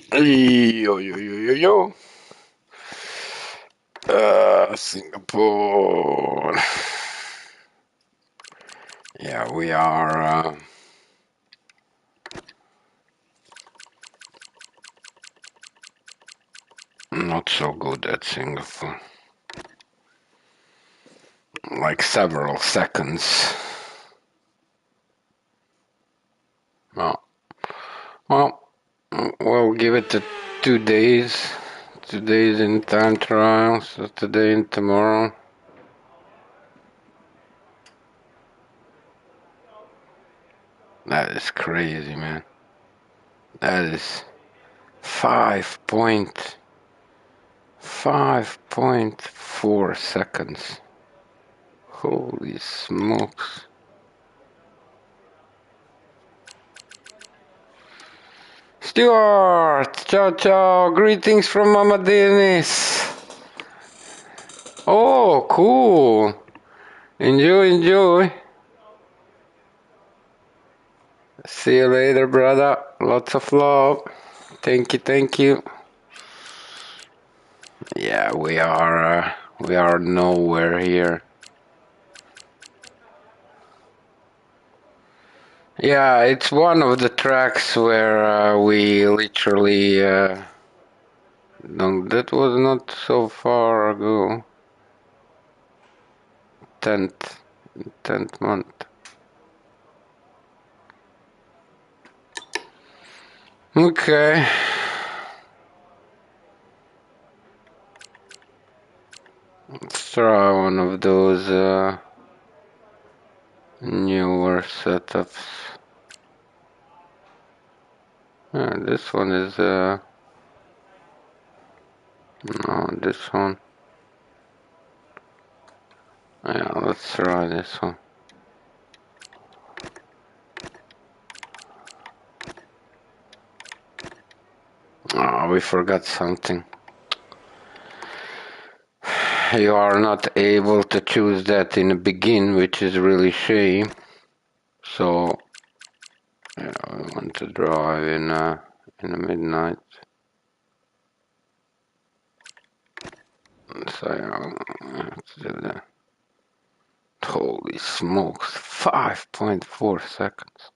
Yo, yo, yo, yo, yo. Singapore. Yeah, we are not so good at Singapore. Like several seconds. Well, well, we'll give it 2 days. 2 days in time trial, so today and tomorrow. That is crazy, man. That is 5.4 seconds. Holy smokes. Stuart! Ciao, ciao! Greetings from Mama Denis! Oh, cool! Enjoy, enjoy! See you later, brother. Lots of love. Thank you, thank you. Yeah, we are nowhere here. Yeah, it's one of the tracks where we literally no, that was not so far ago. 10th month. Okay. Let's try one of those newer setups. Yeah, this one is no, this one. Yeah, let's try this one. Oh, we forgot something. You are not able to choose that in the begin, which is really shame. So, yeah, I want to drive in the midnight. So yeah, let's do that. Holy smokes, 5.4 seconds.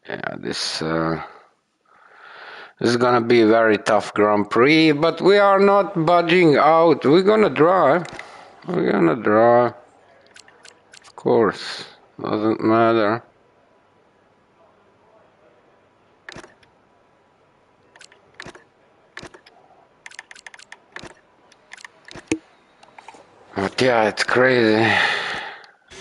Yeah, this is gonna be a very tough Grand Prix, but we are not budging out. We're gonna drive. We're gonna drive. Of course, doesn't matter. But yeah, it's crazy.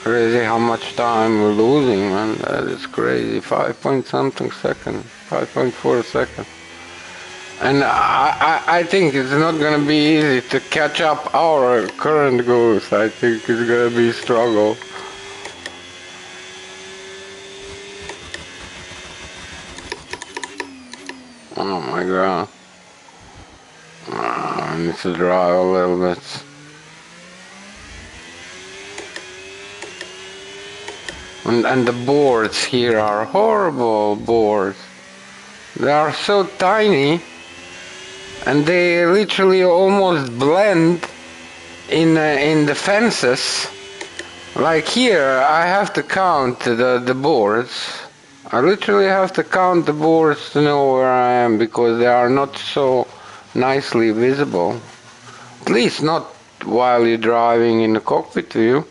Crazy how much time we're losing, man. That is crazy. 5 point something second. 5.4 seconds. And I think it's not gonna be easy to catch up our current goals. I think it's gonna be a struggle. Oh my god. I need to drive a little bit. And the boards here are horrible boards. They are so tiny and they literally almost blend in the fences. Like here, I have to count the boards. I literally have to count the boards to know where I am because they are not so nicely visible. At least not while you're driving in the cockpit view.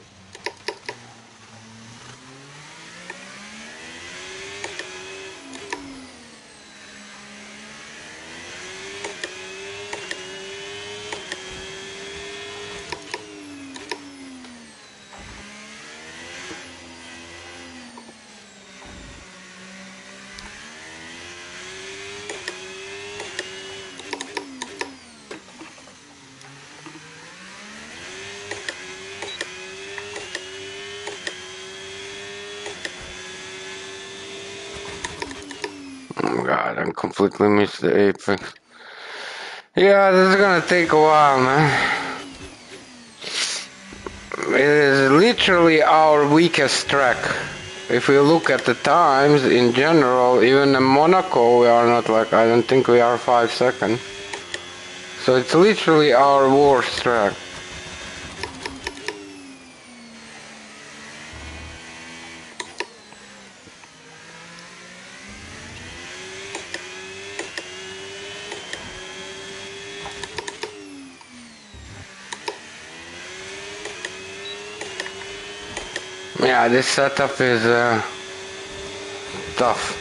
Oh god, I completely missed the apex. Yeah, this is gonna take a while, man. It is literally our weakest track. if we look at the times in general, even in Monaco, we are not like, I don't think we are 5 seconds. So it's literally our worst track. Yeah, this setup is tough.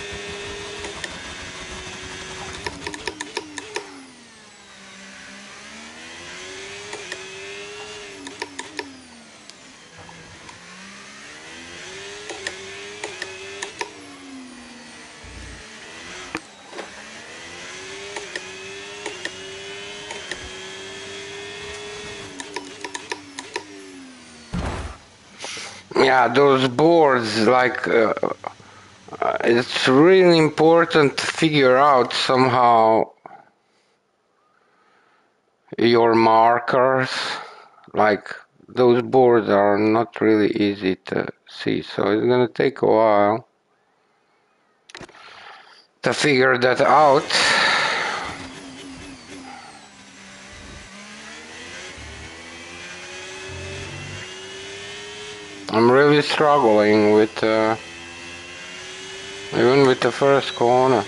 Yeah, those boards, like, it's really important to figure out somehow your markers. Like, those boards are not really easy to see, so it's gonna take a while to figure that out. I'm really struggling with even with the first corner.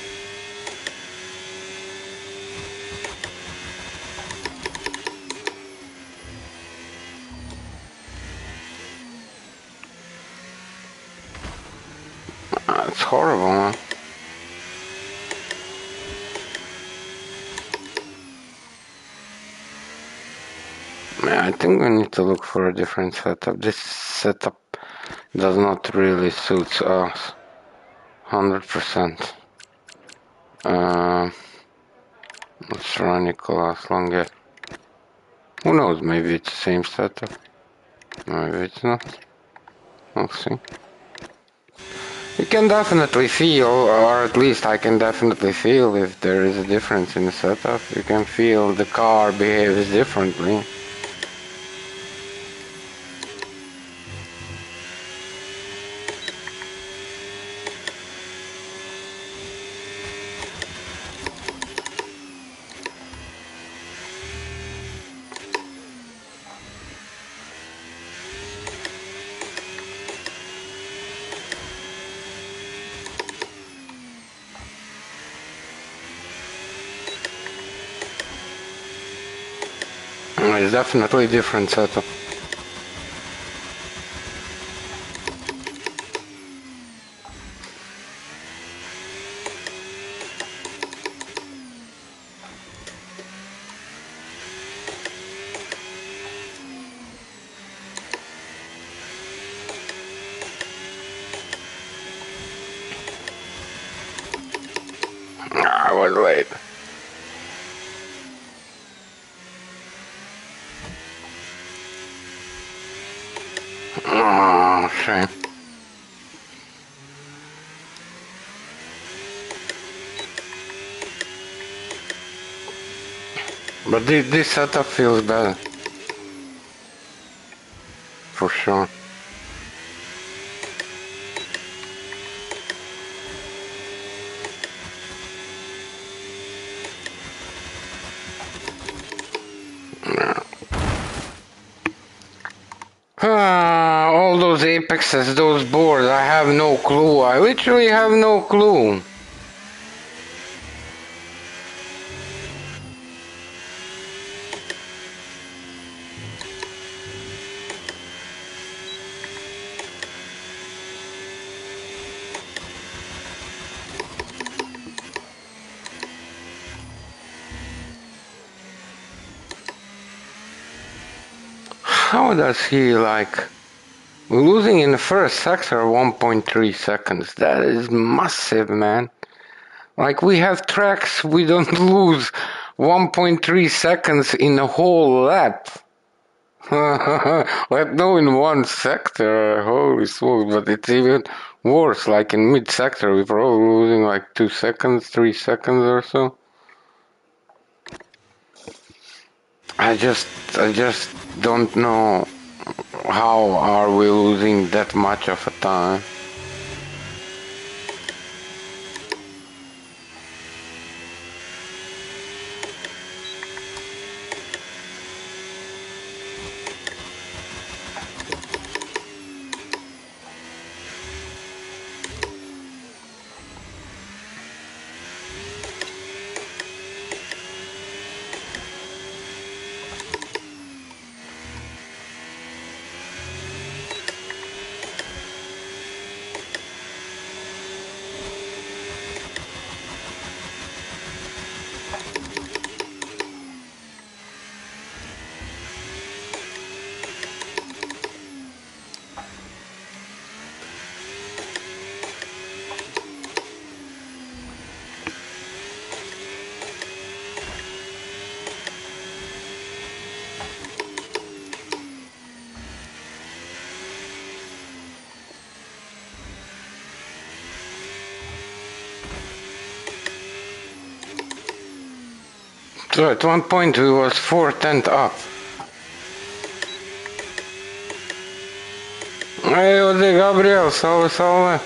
It's horrible, man. Yeah, I think we need to look for a different setup. This setup does not really suit us 100%. Let's try Nicolas Longue. Who knows, maybe it's the same setup. Maybe it's not. We'll see. You can definitely feel, or at least I can definitely feel if there is a difference in the setup. You can feel the car behaves differently. It's definitely a different setup. I was late. Oh, shame. But this setup feels better. For sure. All those apexes, those boards, I have no clue. I literally have no clue. How does he like... We're losing in the first sector 1.3 seconds. That is massive, man. Like, we have tracks, we don't lose 1.3 seconds in a whole lap. Let no in one sector, holy smokes, but it's even worse. Like in mid sector, we're probably losing like 2 seconds, 3 seconds or so. I just don't know how are we losing that much of a time. So at one point we was 4 tenths up. Ei, Jose Gabriel, salve, salve.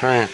Fine.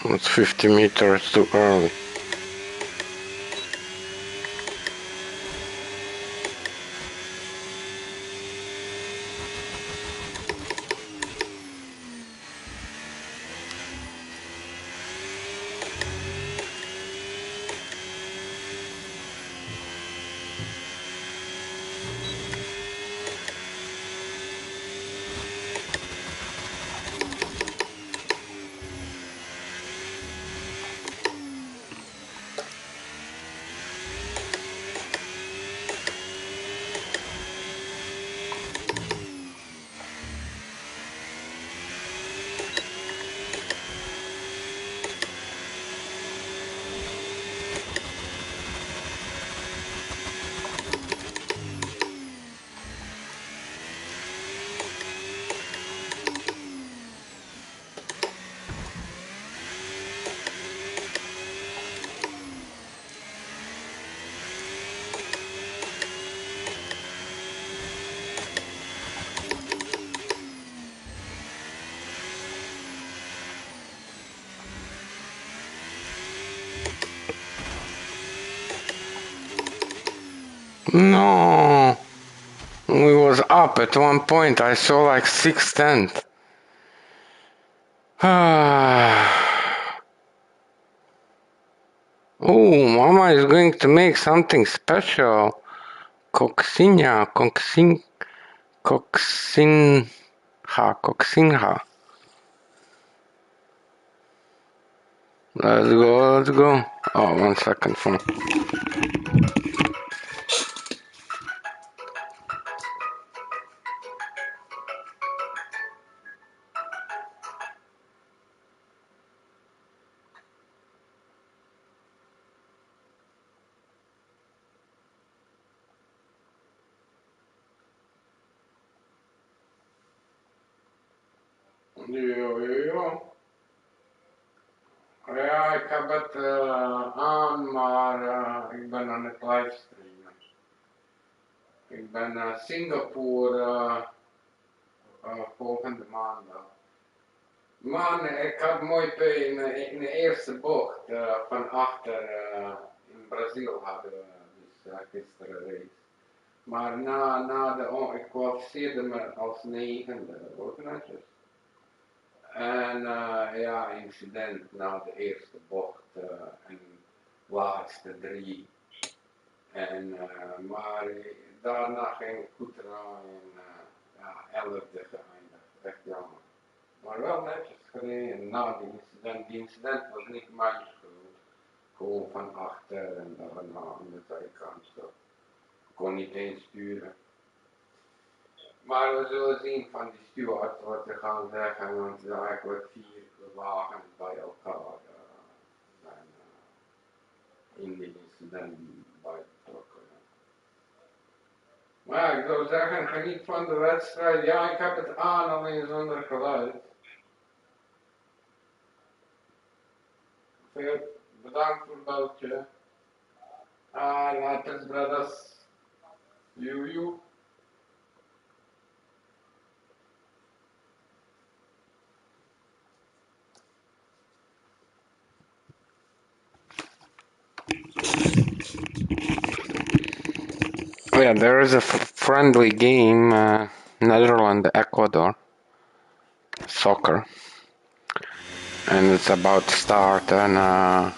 It's 50 meters too early. No, we was up at one point. I saw like 6 tenths. Oh, Mama is going to make something special. Coccinha, coccinha. Let's go, let's go. Oh, 1 second phone. Jo. Ja, ik heb het aan, maar ik ben aan het livestreamen. Ik ben Singapore volgende maandag. Man, ik had mooi in de eerste bocht van achter in Brazil hadden we dus gisteren race. Maar ik kwalificeerde me als negende, ook netjes. En ja, incident na de eerste bocht en laatste 3. En, maar daarna ging het goed draaien en ja, 11e geëindigd, echt jammer. Maar wel netjes gereden na die incident. Die incident was niet mijn schuld. Gewoon van achter en daarna aan de zijkant zo. Ik kon niet eens sturen. Maar we zullen zien van die steward wat ze gaan zeggen, want eigenlijk wordt 4 wagens bij den bijpakken. Maar ik zou zeggen, geniet van de wedstrijd. Ja, ik heb het aan, alleen zonder geluid. Veel bedankt voor het beltje. Later, brothers. You. Oh yeah, there is a friendly game, Netherlands, Ecuador, soccer, and it's about to start, and a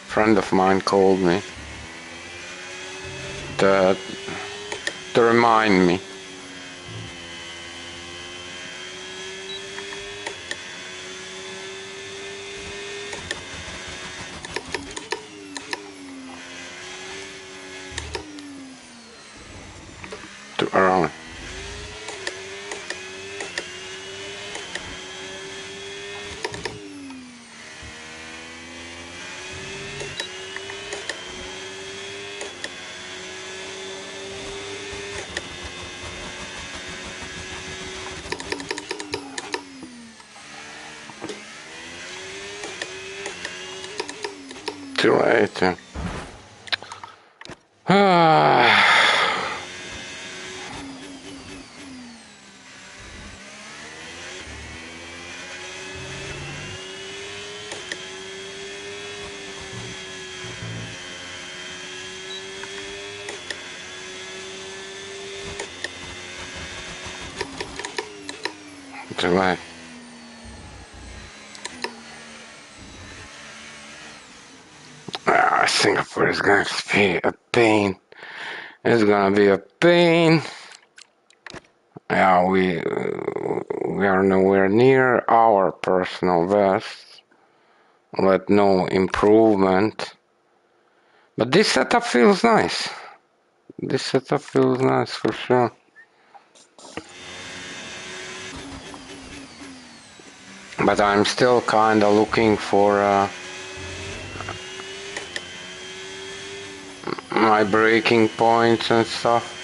friend of mine called me to remind me. Around. Too late. Too late. Singapore is going to be a pain. It's gonna be a pain. Yeah, we are nowhere near our personal best. But no improvement. But this setup feels nice. This setup feels nice for sure. But I'm still kinda looking for my breaking points and stuff.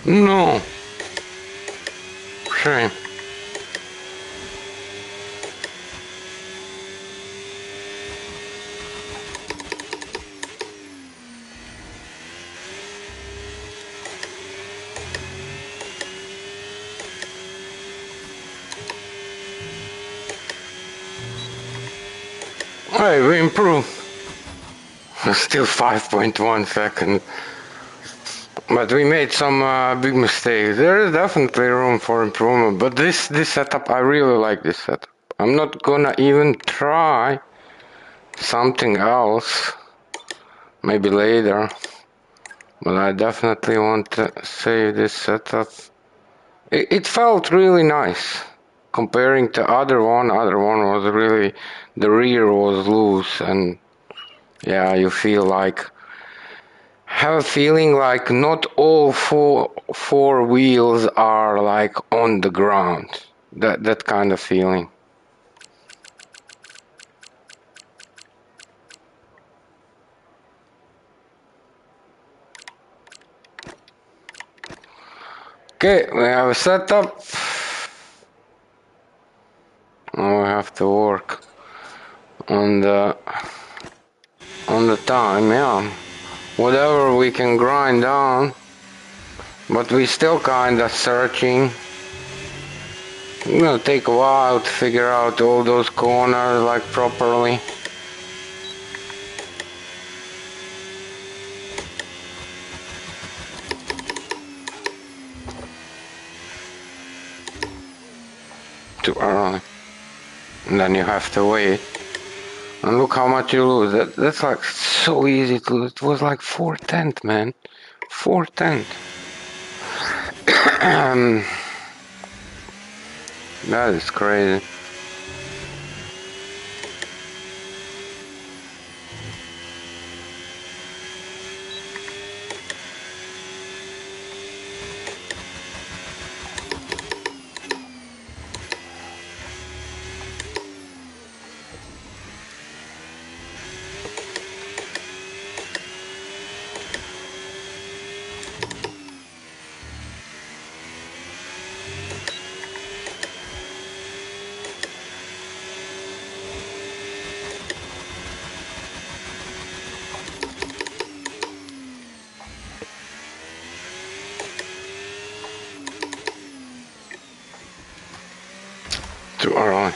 No. Shame. Hey, we improved. Still 5.1 seconds. But we made some big mistakes. There is definitely room for improvement. But this setup, I really like this setup. I'm not gonna even try something else. Maybe later. But I definitely want to save this setup. It felt really nice. Comparing to other one was really, the rear was loose, and yeah, you feel like, have a feeling like not all four wheels are like on the ground. That kind of feeling. Okay, we have a setup. Now we have to work on the time, yeah. Whatever we can grind down, but we still kinda searching. It's gonna take a while to figure out all those corners like properly. Too early. And then you have to wait. And look how much you lose. That's like so easy to lose. It was like 4/10, man. 4/10. That is crazy. Too early.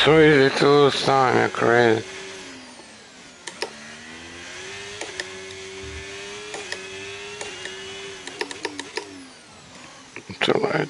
So easy to lose time, you're crazy. Too late.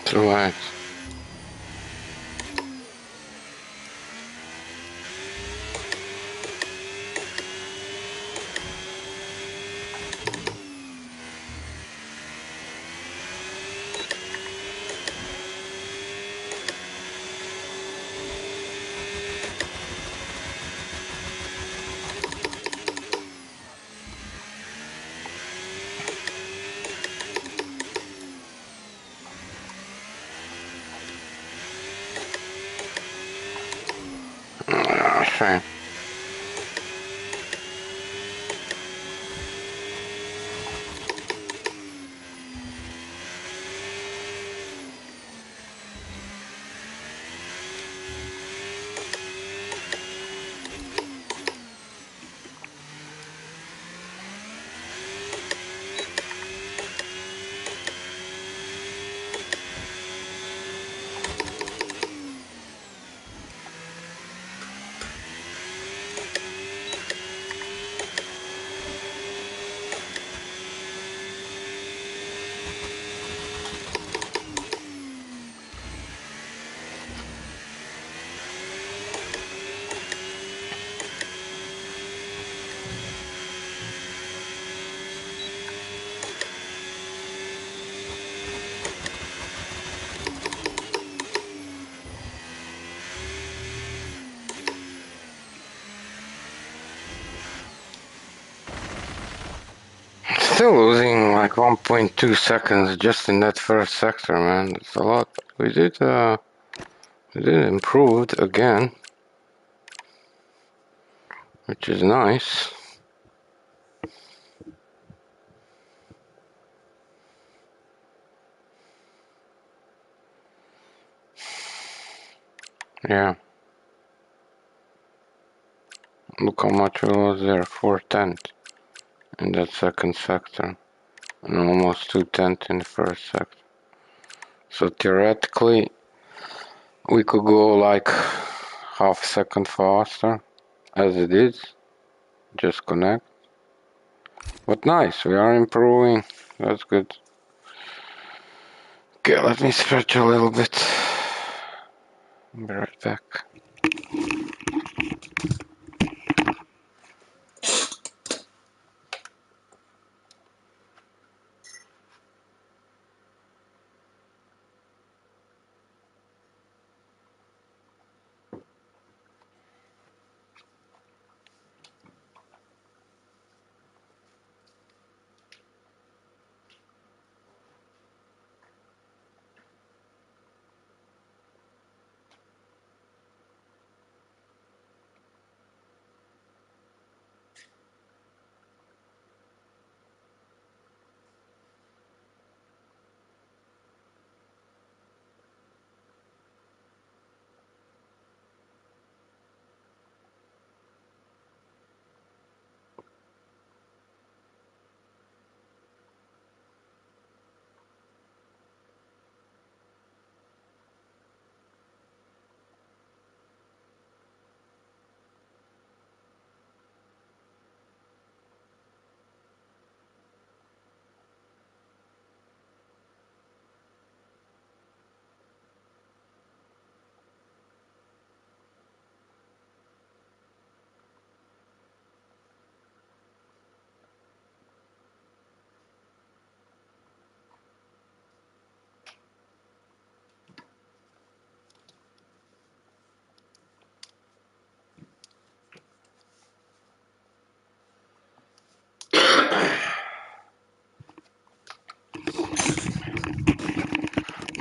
Too late. Shame. still losing like 1.2 seconds just in that first sector, man. That's a lot. We did improve again, which is nice. Yeah. Look how much we lost there. 4/10 in that second sector, and almost 2/10 in the first sector. So theoretically, we could go like half a second faster, as it is. Just connect. But nice, we are improving. That's good. Okay, let me stretch a little bit. I'll be right back.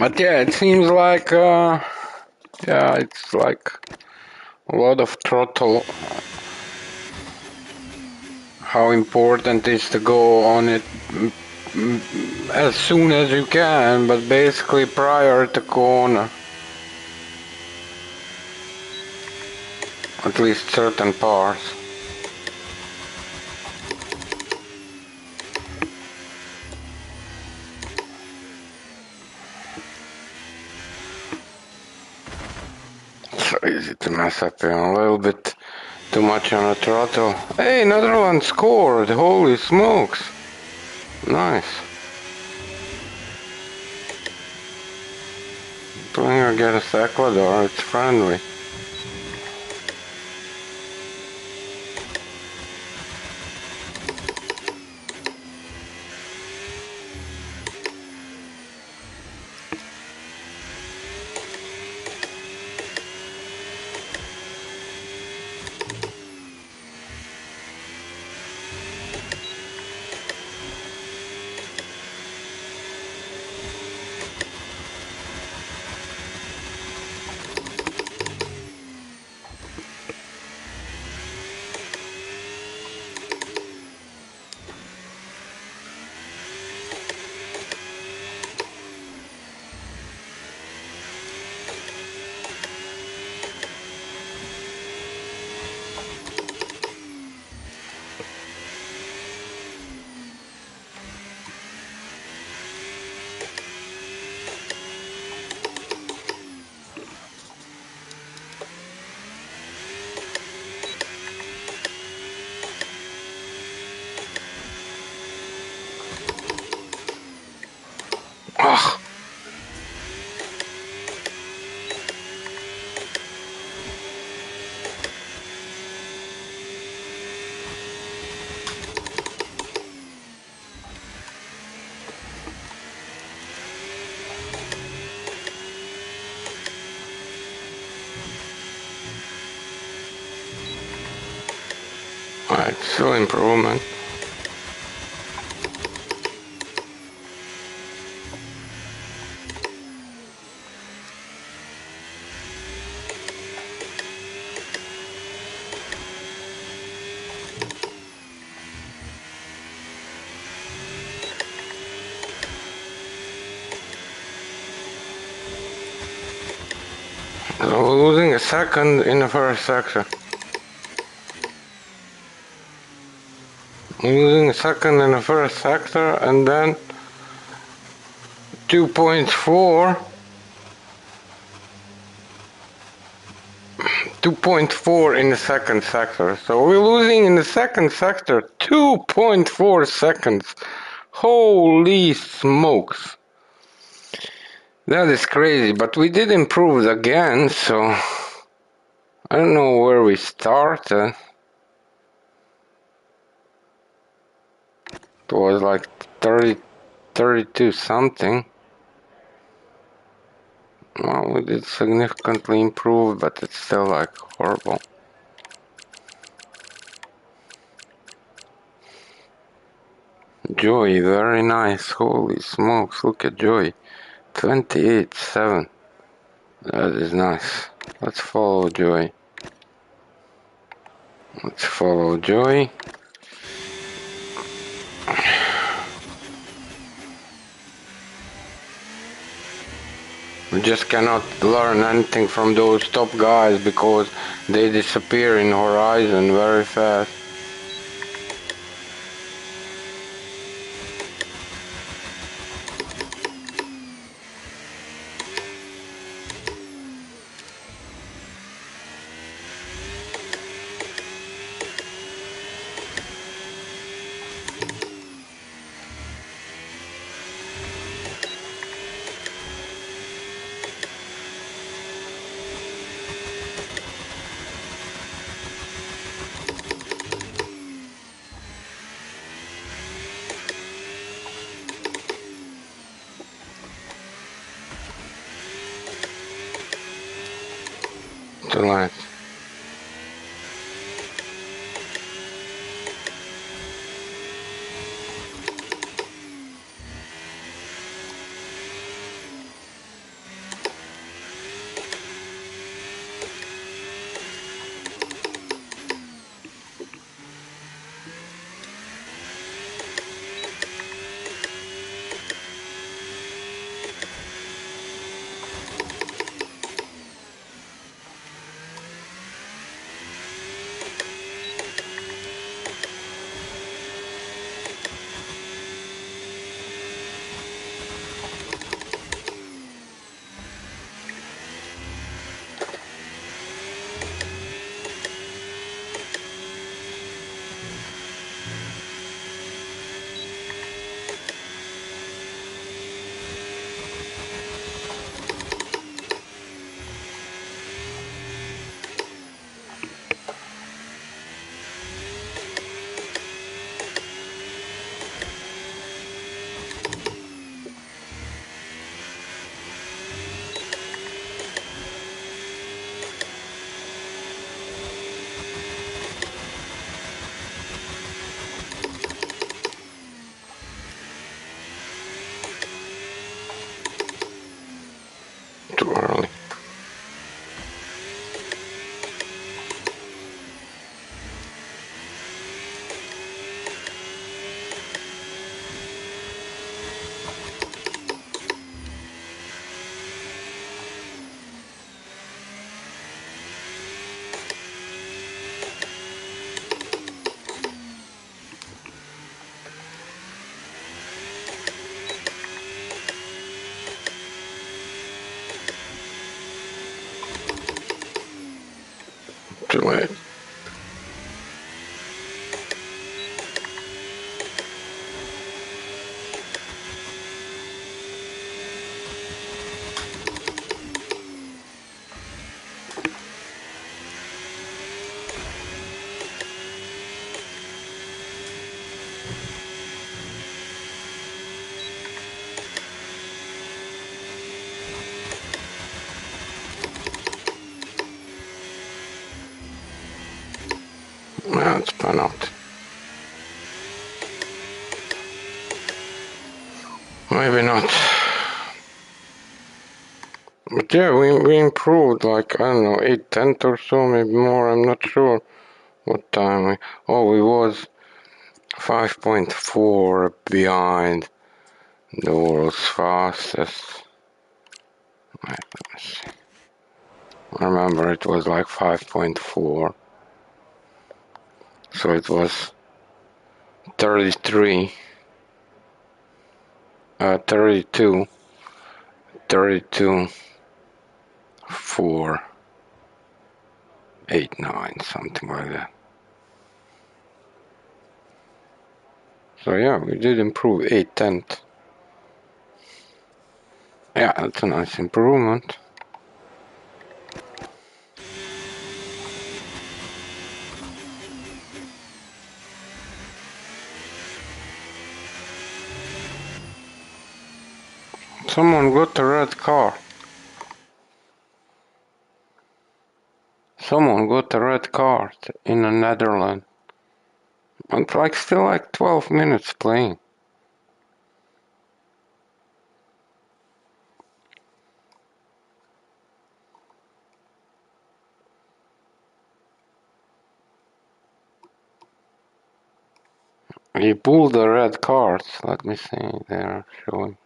But yeah, it seems like, yeah, it's like a lot of throttle. How important it is to go on it as soon as you can, but basically prior to corner. At least certain parts. So easy to mess up here, a little bit too much on the throttle. Hey, Netherlands scored! Holy smokes! Nice. Playing against Ecuador, it's friendly. Ugh. Alright, still improvement. So we're losing a second in the first sector. We're losing a second in the first sector, and then 2.4. 2.4 in the second sector. So we're losing in the second sector 2.4 seconds. Holy smokes. That is crazy, but we did improve again, so I don't know where we started. It was like 30, 32 something. Well, we did significantly improve, but it's still like horrible. Joy, very nice. Holy smokes, look at Joy. 28.7. That is nice. Let's follow Joy. Let's follow Joy. We just cannot learn anything from those top guys because they disappear in horizon very fast. Too late. Too early. Too late. Now it's penalty. Maybe not. But yeah, we improved like, I don't know, 8/10 or so, maybe more, I'm not sure what time we... Oh, we was 5.4 behind the world's fastest. Wait, let me see. I remember it was like 5.4. So it was 33, 32, 32, 4, 8, 9, something like that. So yeah, we did improve 8 tenths. Yeah, that's a nice improvement. Someone got a red car. Someone got a red card in the Netherlands. And like still like 12 minutes playing. He pulled the red cards. Let me see. They're showing.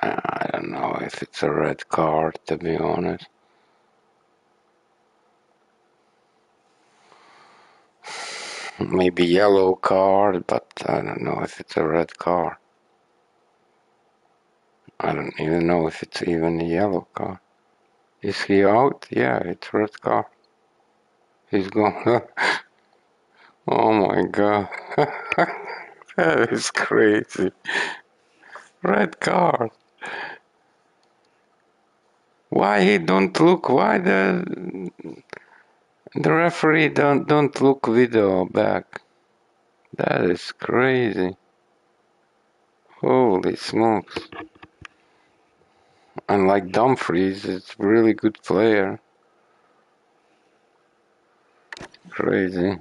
I don't know if it's a red card, to be honest. Maybe yellow card, but I don't know if it's a red card. I don't even know if it's even a yellow card. Is he out? Yeah, it's red card. He's gone. Oh my god. That is crazy. Red card. Why he don't look? Why the referee don't look video back? That is crazy. Holy smokes. And like Dumfries, it's a really good player. Crazy.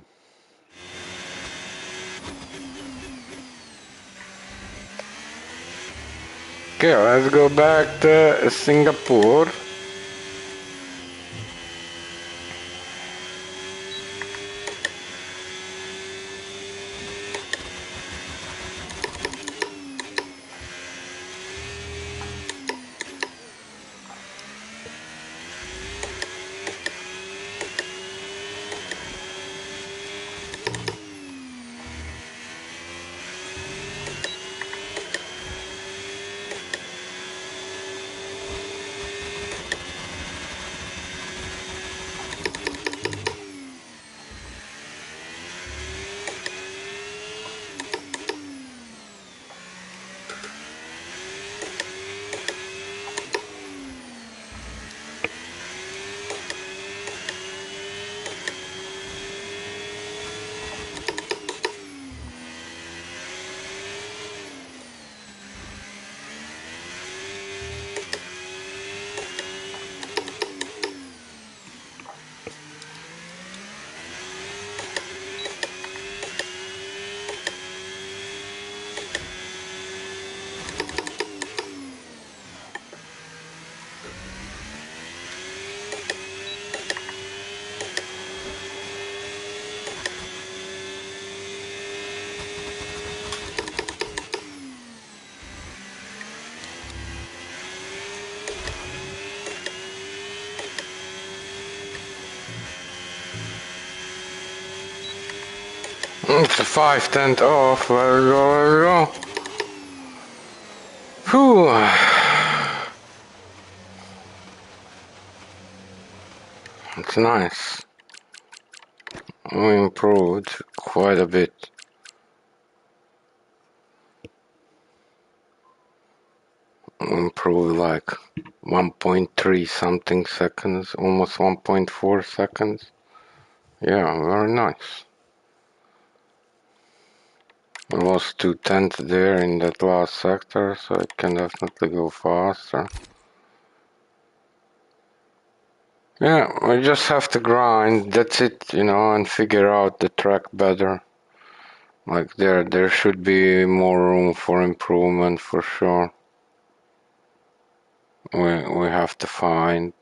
Okay, let's go back to Singapore. It's a 5 tenth off. Let's go, let's go. Whew. It's nice. We improved quite a bit. We improved like 1.3 something seconds, almost 1.4 seconds. Yeah, very nice. I lost 2 tenths there in that last sector, so it can definitely go faster. Yeah, we just have to grind, that's it, and figure out the track better. Like there should be more room for improvement for sure. We have to find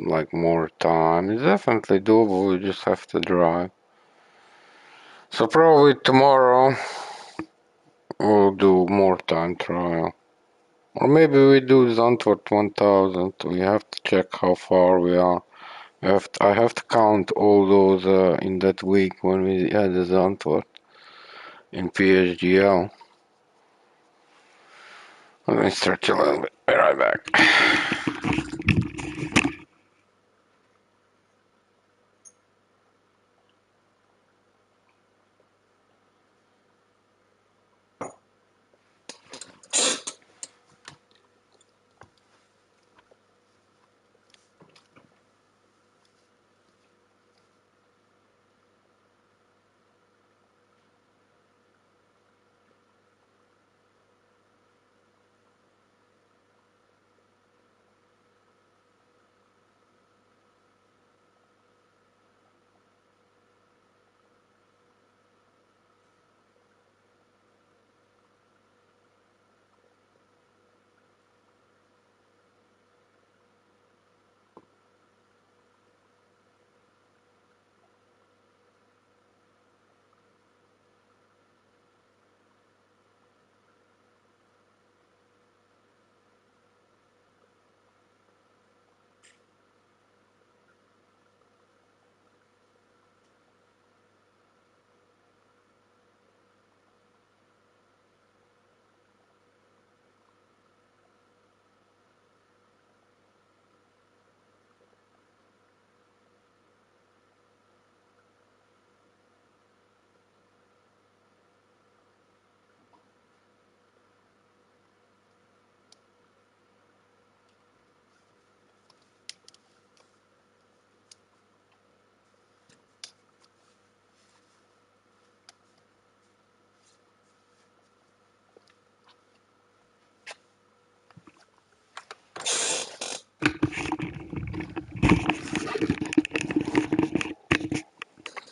like more time. It's definitely doable, you just have to drive. So probably tomorrow we'll do more time trial. Or maybe we do Zandvoort 1000. We have to check how far we are. I have to count all those in that week when we had the Zandvoort in PSGL. Let me stretch a little bit. Be right back.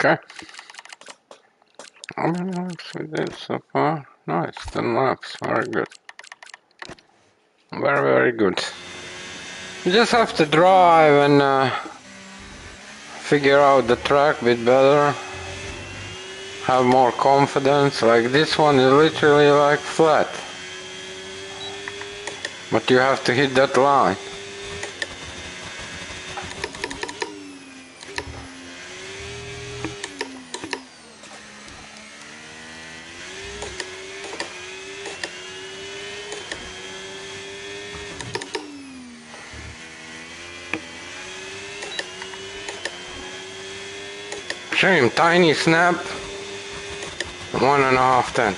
Okay. How many laps we did so far? Nice, 10 laps. Very good. Very, very good. You just have to drive and figure out the track a bit better. Have more confidence. Like this one is literally like flat. But you have to hit that line. Shame, tiny snap. 1.5 10.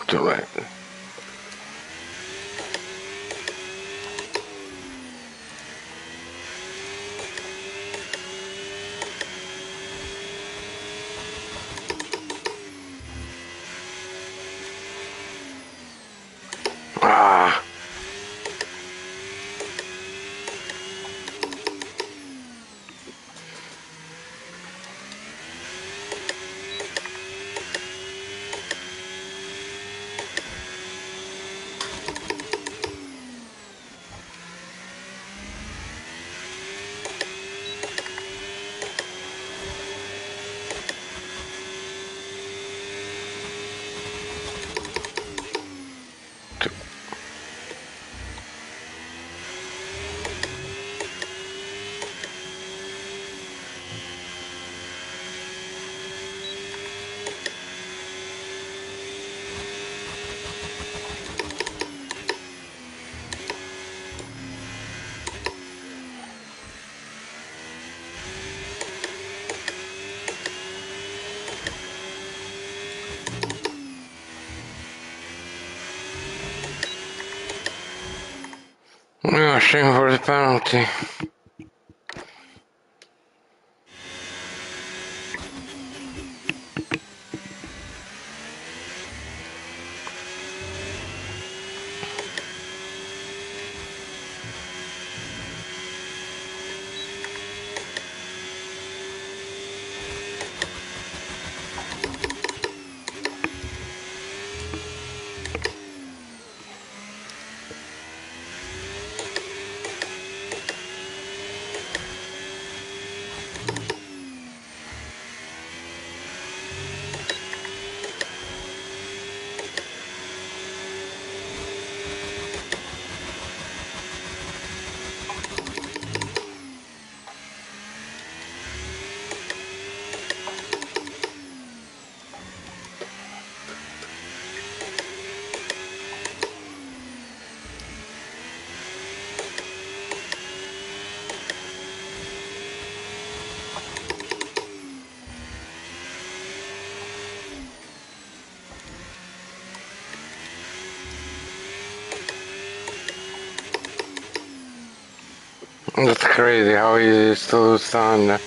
Too late. Ah. Yeah, shame for the penalty. That's crazy how easy it is to lose time there.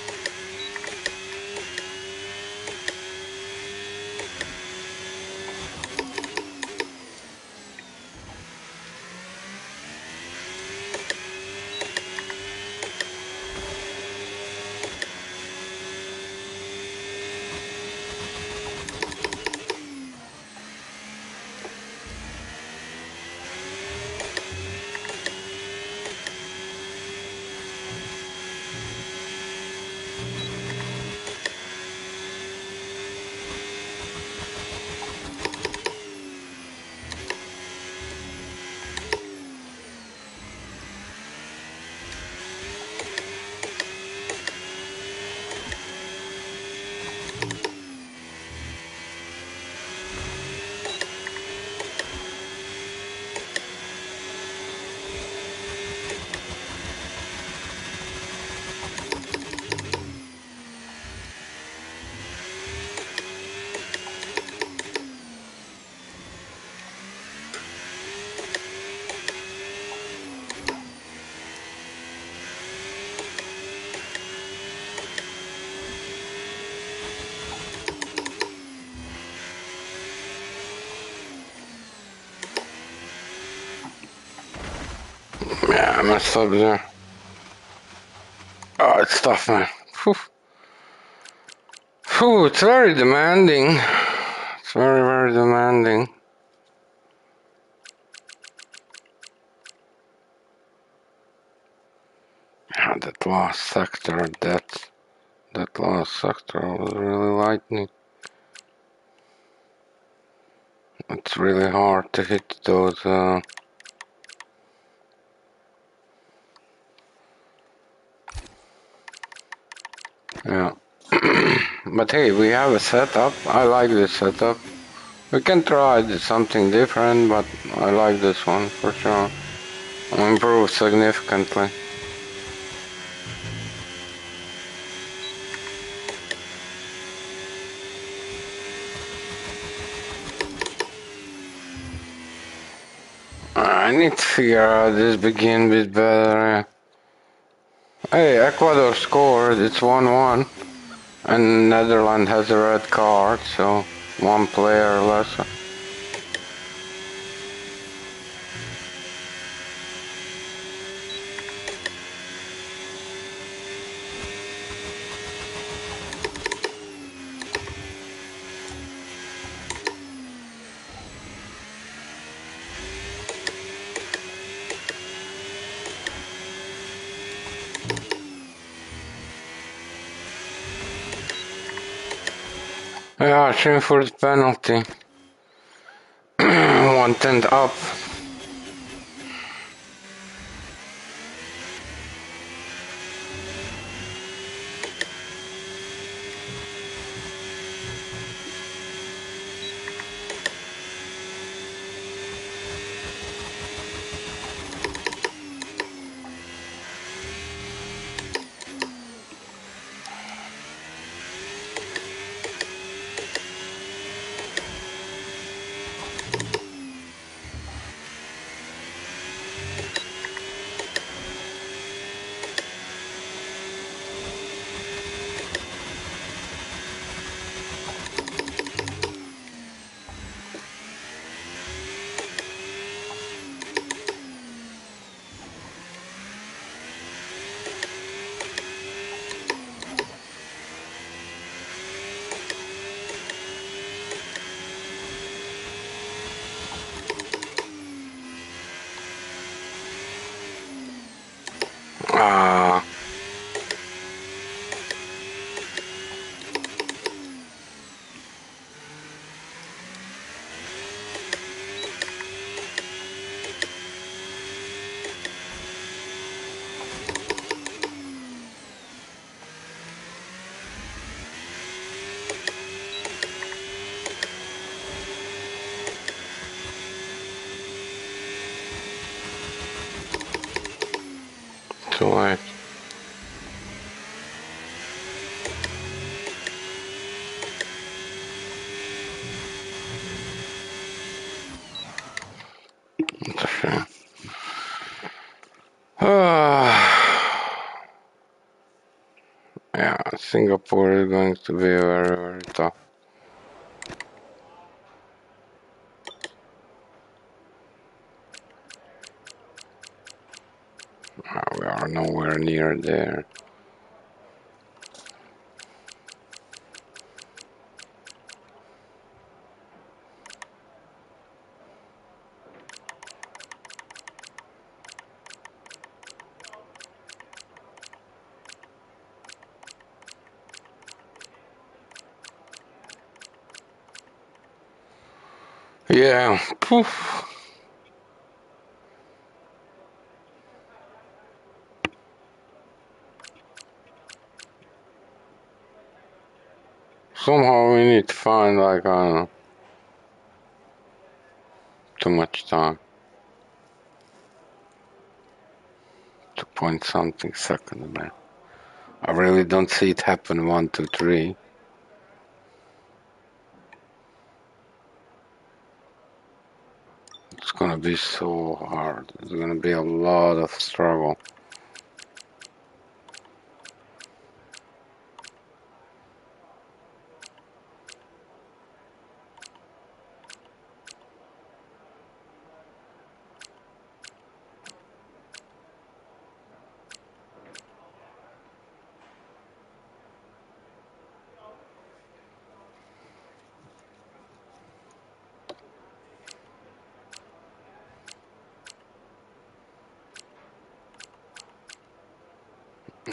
Yeah, I messed up there. Oh, it's tough, man. Whew. Whew, it's very demanding. It's very, very demanding. Yeah, that last sector, that last sector was really lightning. It's really hard to hit those. Yeah. But hey, we have a setup. I like this setup. We can try something different, but I like this one for sure. Improve significantly. I need to figure out this begin bit better. Hey, Ecuador scored. It's 1-1. And Netherlands has a red card, so one player less. Yeah, Shinford's penalty. 110 up. Ah, too late. It's a shame. Ah. Singapore is going to be very, very tough. We are nowhere near there. Yeah, poof. Somehow we need to find like, I don't know, too much time. 2 point something second, man. I really don't see it happen 1, 2, 3. It's gonna be so hard. It's gonna be a lot of struggle.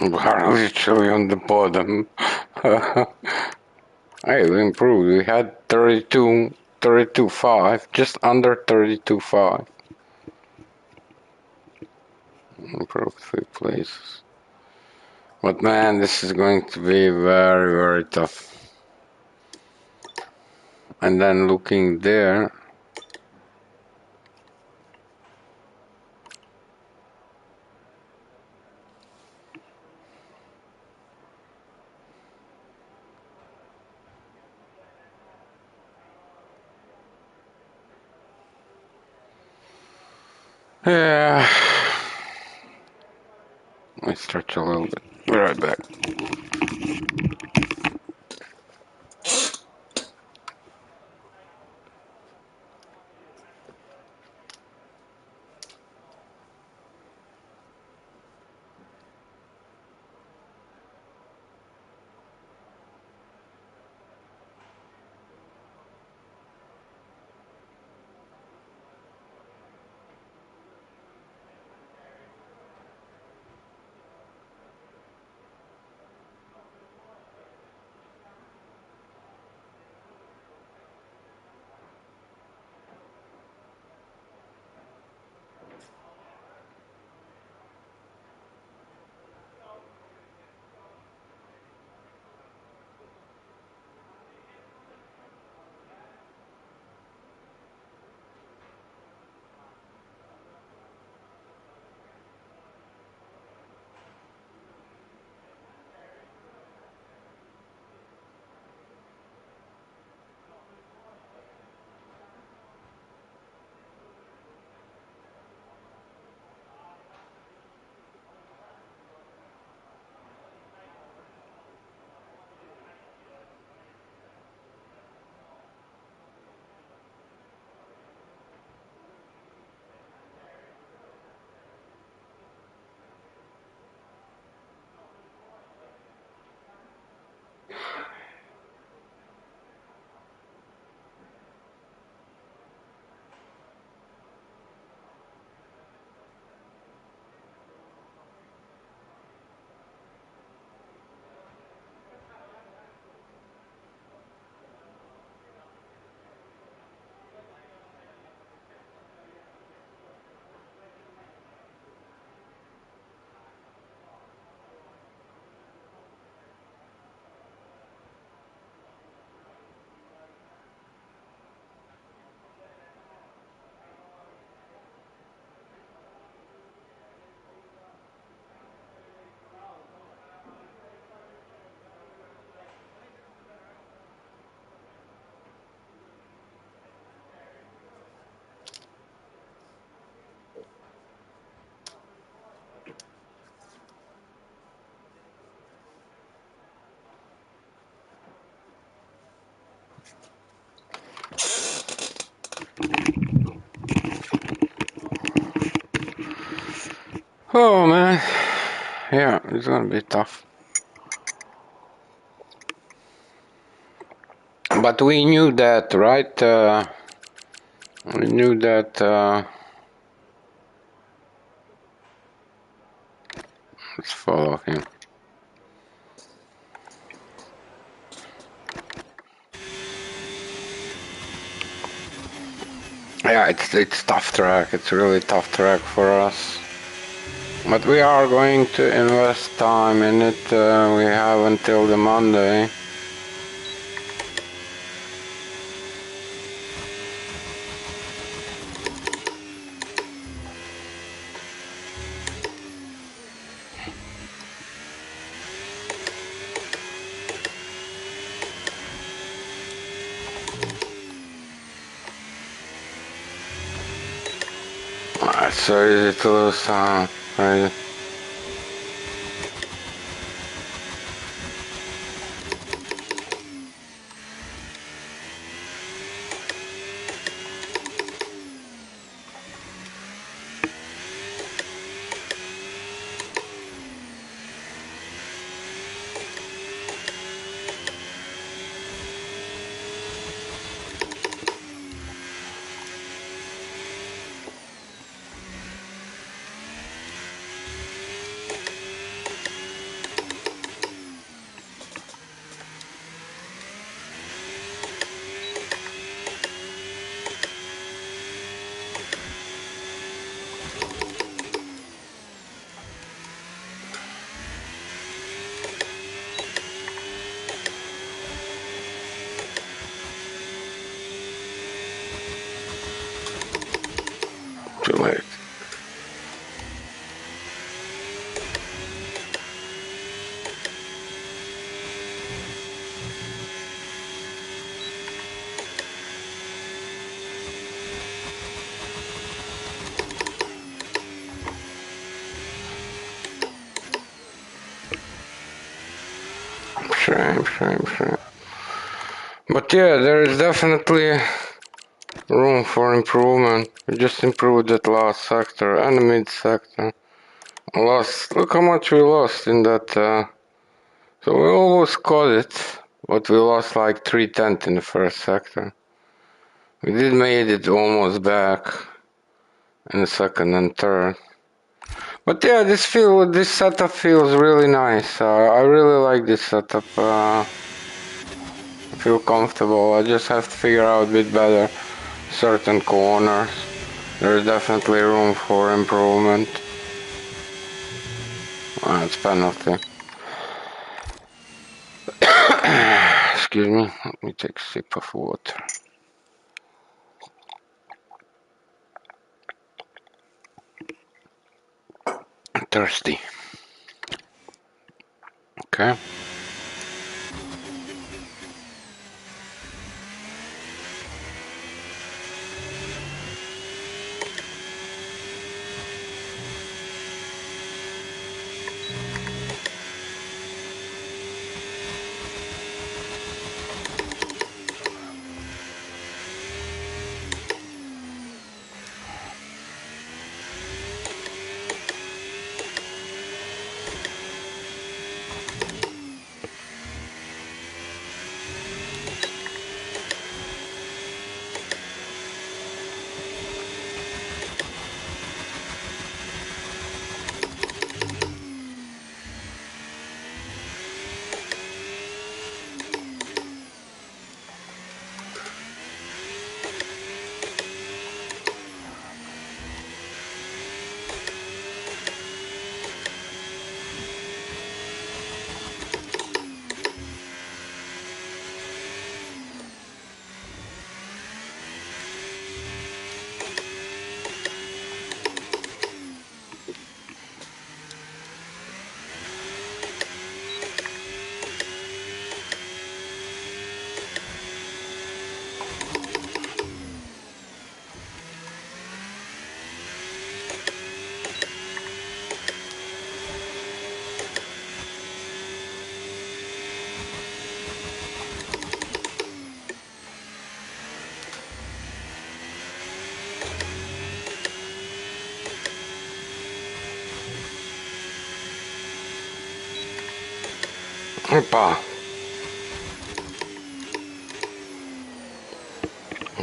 We are literally on the bottom. Hey, we improved. We had 32.5, just under 32.5. Improved 3 places. But man, this is going to be very, very tough. And then looking there, yeah, I stretch a little bit. Be right back. Oh man, yeah, it's gonna be tough. But we knew that, right? We knew that. Let's follow him. Yeah, it's tough track. It's really tough track for us. But we are going to invest time in it. We have until the Monday. It's so easy to lose time. Right? Too late. Shame. But yeah, there is definitely room for improvement. We just improved that last sector and the mid sector. Look how much we lost in that. So we almost caught it, but we lost like 3/10 in the first sector. We did made it almost back in the second and third. But yeah, this setup feels really nice. I really like this setup. I feel comfortable. I just have to figure out a bit better certain corners. There's definitely room for improvement. It's penalty. Excuse me. Let me take a sip of water. I'm thirsty. Okay. Opa.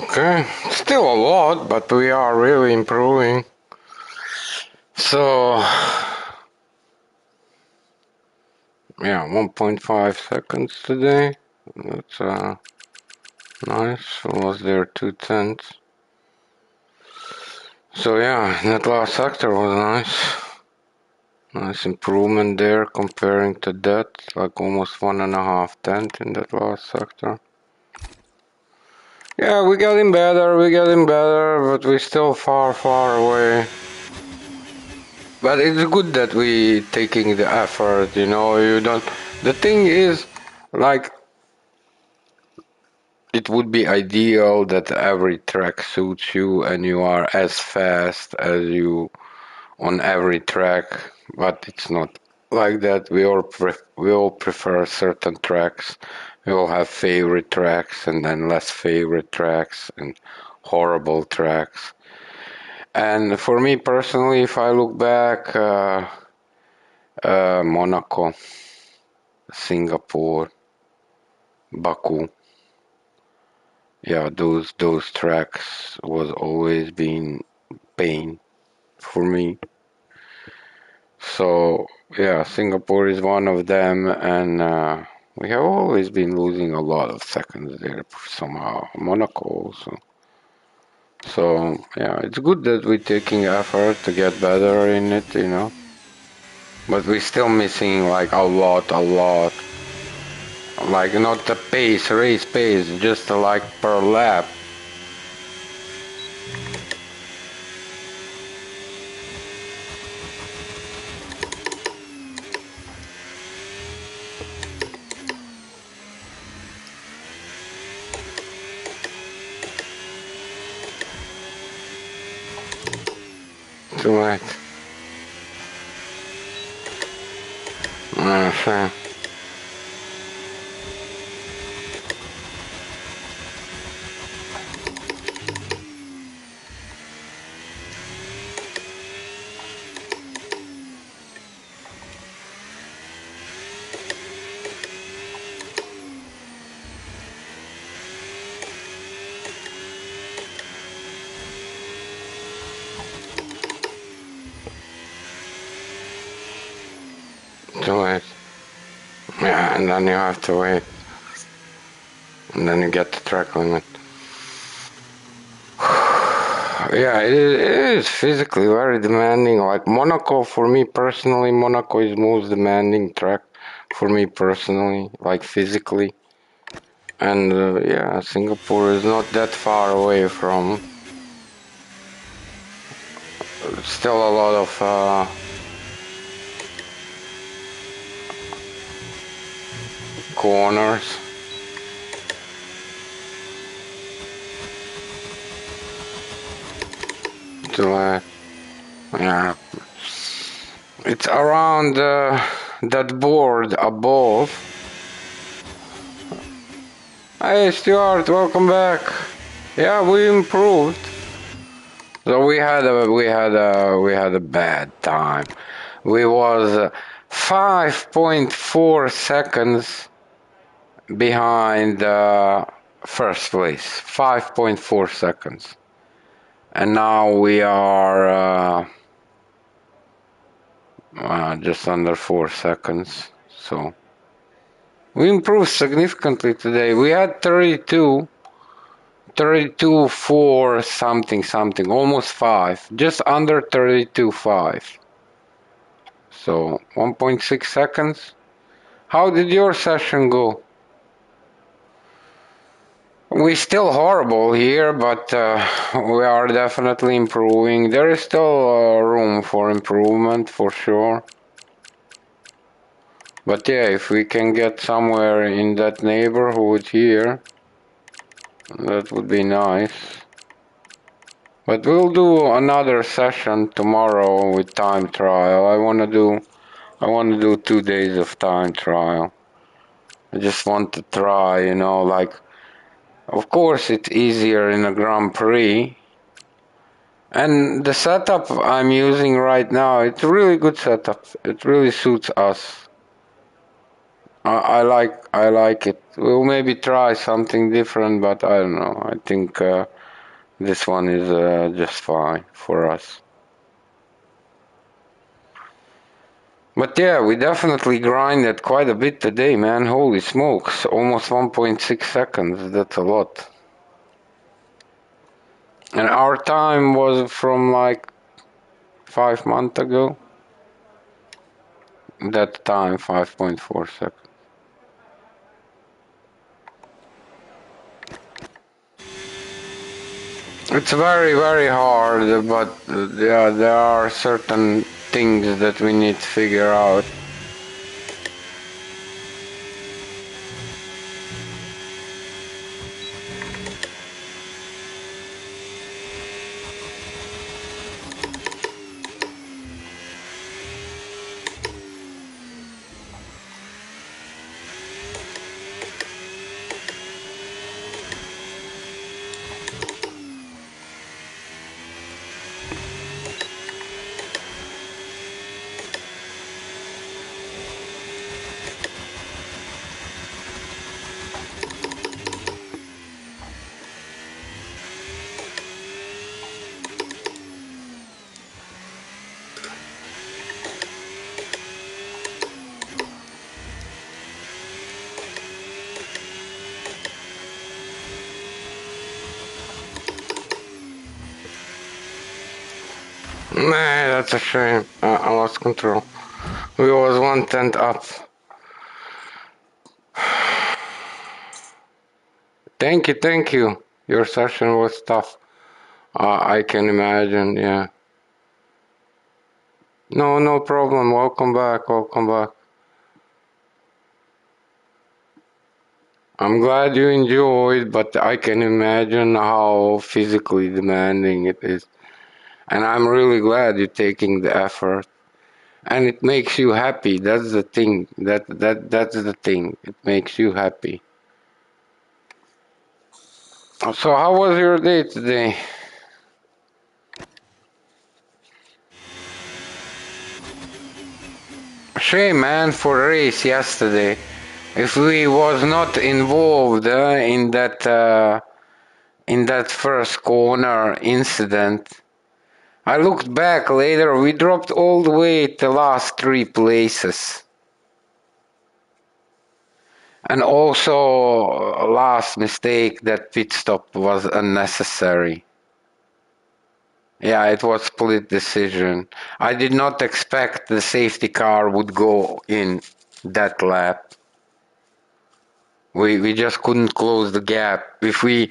Okay, still a lot, but we are really improving. So, yeah, 1.5 seconds today. That's nice. Was there 2/10? So yeah, that last sector was nice. Nice improvement there comparing to that, like almost 1.5 tenth in that last sector. Yeah, we're getting better, but we're still far, far away. But it's good that we taking the effort, you know, you don't... The thing is, like, it would be ideal that every track suits you and you are as fast as you on every track, but it's not like that. We all prefer certain tracks. We all have favorite tracks and then less favorite tracks and horrible tracks. And for me personally, if I look back, Monaco, Singapore, Baku, yeah, those tracks was always been pain for me. So yeah, Singapore is one of them, and we have always been losing a lot of seconds there somehow. Monaco also. So yeah, it's good that we're taking effort to get better in it, you know. But we're still missing like a lot. Like not the pace, race pace, just like per lap. Too much. Sure. Too late. Yeah, and then you have to wait. And then you get the track limit. Yeah, it is physically very demanding. Like Monaco, for me personally, Monaco is most demanding track for me personally, like physically. And yeah, Singapore is not that far away from. Still a lot of corners. To yeah, it's around that board above. Hey Stuart, welcome back. Yeah, we improved. So we had a bad time. We was 5.4 seconds behind first place. 5.4 seconds, and now we are just under 4 seconds. So we improved significantly today. We had 32.4 something, almost 5, just under 32.5. So 1.6 seconds. How did your session go? We're still horrible here, but we are definitely improving. There is still room for improvement for sure. But yeah, if we can get somewhere in that neighborhood here, that would be nice. But we'll do another session tomorrow with time trial. I wanna do 2 days of time trial. I just want to try, you know, like, of course it's easier in a Grand Prix. And the setup I'm using right now, it's a really good setup. It really suits us. I like it. We'll maybe try something different, but I don't know. I think this one is just fine for us. But yeah, we definitely grinded quite a bit today, man. Holy smokes, almost 1.6 seconds. That's a lot. And our time was from like 5 months ago. That time, 5.4 seconds. It's very, very hard, but yeah, there are certain things that we need to figure out. Nah, that's a shame. I lost control. We was 1/10 up. Thank you, thank you. Your session was tough. I can imagine, yeah. No, no problem. Welcome back, welcome back. I'm glad you enjoyed, but I can imagine how physically demanding it is. And I'm really glad you're taking the effort. And it makes you happy. That's the thing. That's the thing. It makes you happy. So how was your day today? Shame, man, for race yesterday. If we was not involved in that first corner incident, I looked back later. We dropped all the way to the last 3 places, and also last mistake, that pit stop was unnecessary. Yeah, it was split decision. I did not expect the safety car would go in that lap. We just couldn't close the gap. If we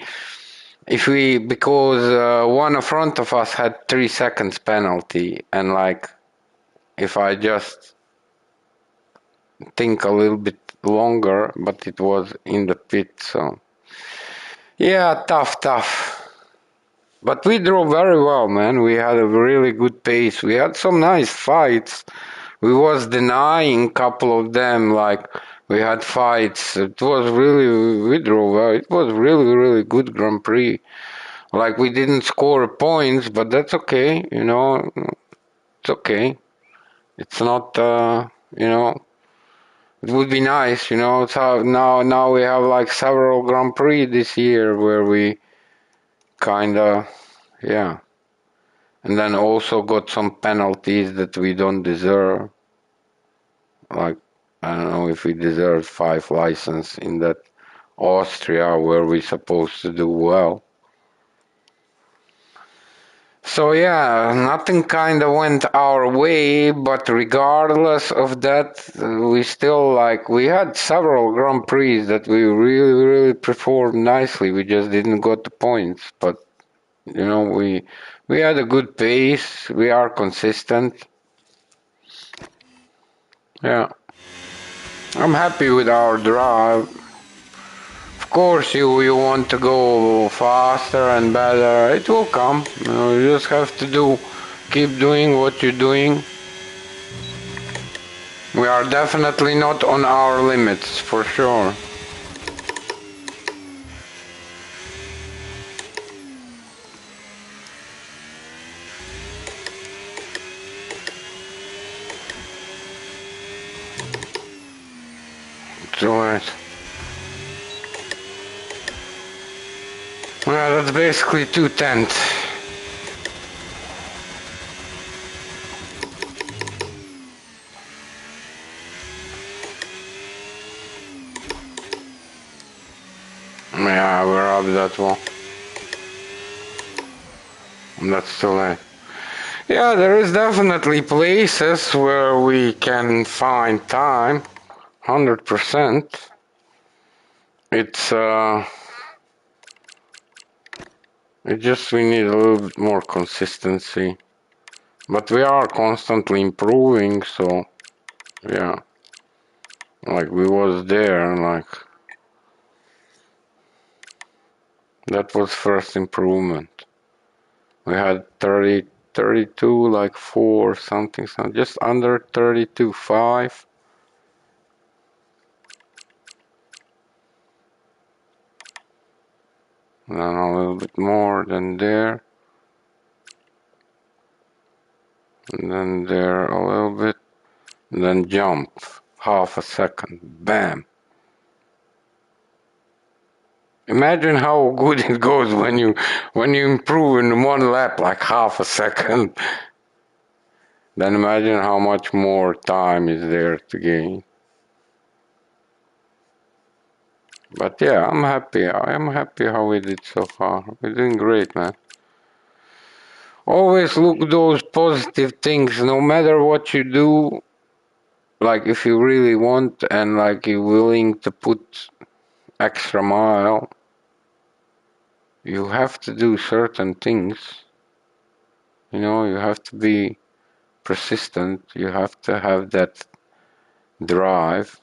because one in front of us had 3 seconds penalty, and like if I just think a little bit longer, but it was in the pit, so yeah, tough. But we drove very well, man. We had a really good pace. We had some nice fights. We was denying couple of them, like we had fights. It was really, we drove well. It was really good Grand Prix. Like we didn't score points, but that's okay, it's okay. It's not, it would be nice, so now we have like several Grand Prix this year where we kinda, yeah. And then also got some penalties that we don't deserve. Like, I don't know if we deserve 5 license in that Austria where we're supposed to do well. So yeah, nothing kind of went our way, but regardless of that, we still we had several Grand Prix that we really performed nicely. We just didn't got the points, but we had a good pace. We are consistent. Yeah, I'm happy with our drive. Of course, you want to go faster and better. It will come. You just have to keep doing what you're doing. We are definitely not on our limits, for sure. too late. Well, that's basically 2/10. Yeah, we're up that wall. That's too late. Yeah, there is definitely places where we can find time. 100%. It's it just we need a little bit more consistency. But we are constantly improving, so yeah. Like we was there, like that was first improvement. We had 30, 32, like 4 something, just under 32.5. Then a little bit more than there. And then there a little bit. And then jump. Half a second. Bam. Imagine how good it goes when you improve in one lap like half a second. Then imagine how much more time is there to gain. But yeah, I'm happy. I am happy how we did so far. We're doing great, man. Always look those positive things, no matter what you do. Like if you really want and like you're willing to put extra mile, you have to do certain things. You know, you have to be persistent. You have to have that drive.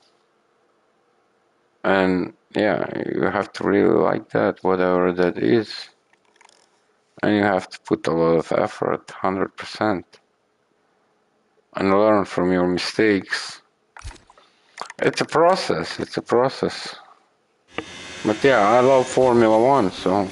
And yeah, you have to really like that, whatever that is. And you have to put a lot of effort, 100%. And learn from your mistakes. It's a process. It's a process. But yeah, I love Formula One, so.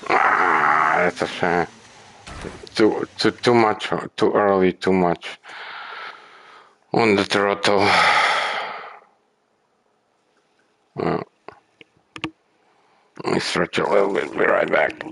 That's a shame. Too much, too early, too much on the throttle. Well, let me stretch a little bit. Be right back.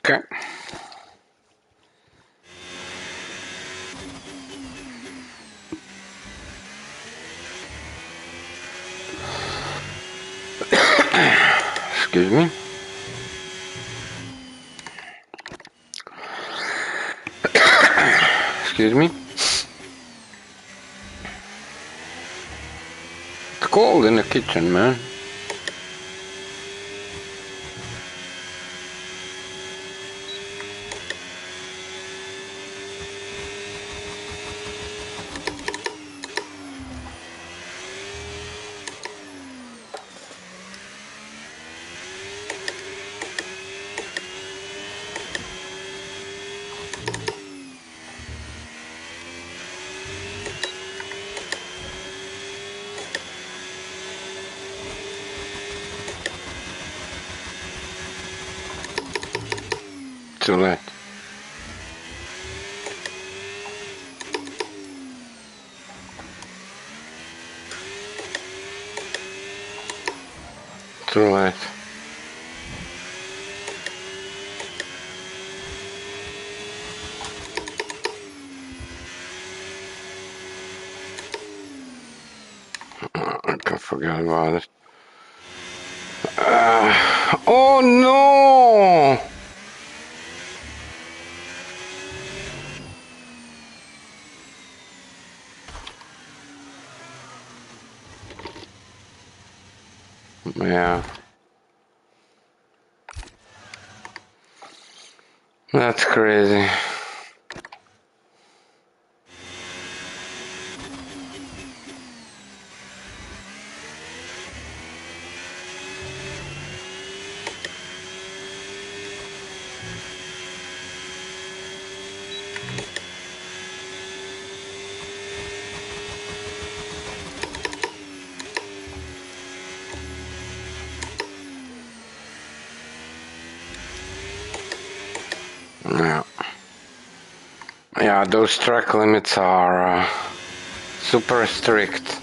Okay. Excuse me. Excuse me. It's cold in the kitchen, man. Too late. Too late. I can forget about it. Oh no! Yeah. That's crazy. Yeah. Yeah, those track limits are super strict.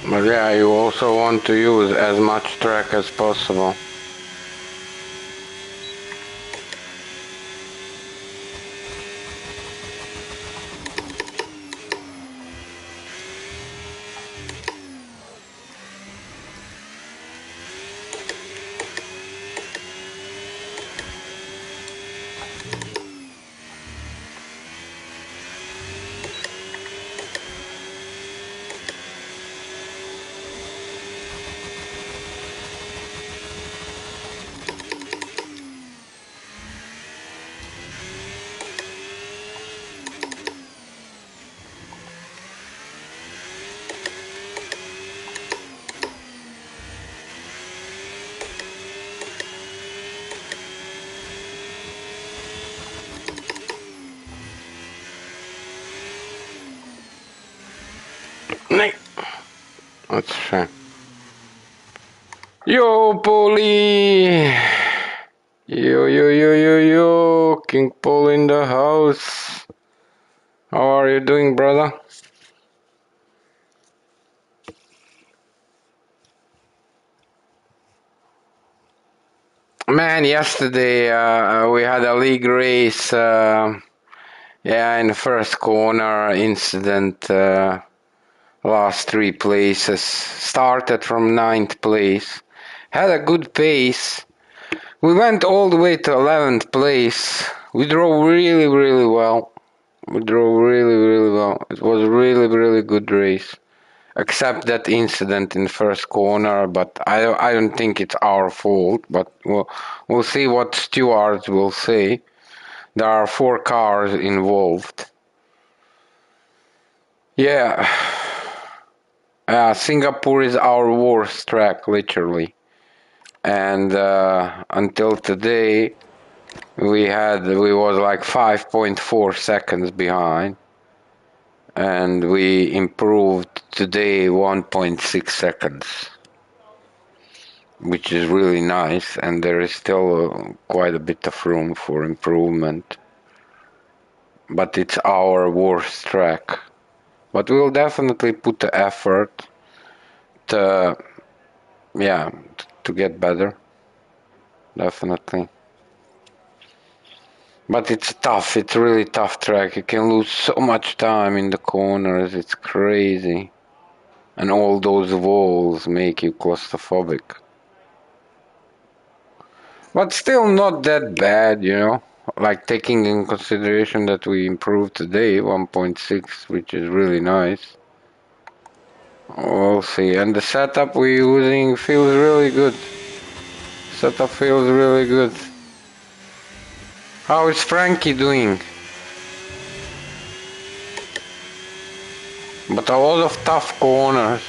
But yeah, you also want to use as much track as possible. Nee. That's a shame. Yo, Polly! Yo, King Paul in the house. How are you doing, brother? Man, yesterday we had a league race. Yeah, in the first corner incident, last three places. Started from ninth place. Had a good pace. We went all the way to 11th place. We drove really well. We drove really well. It was a really good race. Except that incident in the first corner, but I don't think it's our fault. But we'll see what stewards will say. There are 4 cars involved. Yeah, Singapore is our worst track, literally. And until today, we was like 5.4 seconds behind, and we improved today 1.6 seconds, which is really nice. And there is still quite a bit of room for improvement. But it's our worst track. But we'll definitely put the effort to, yeah, to get better, definitely. But it's tough. It's really tough track. You can lose so much time in the corners. It's crazy. And all those walls make you claustrophobic. But still not that bad, you know. Like taking in consideration that we improved today 1.6, which is really nice. We'll see. And the setup we're using feels really good. Setup feels really good. How is Frankie doing? But a lot of tough corners.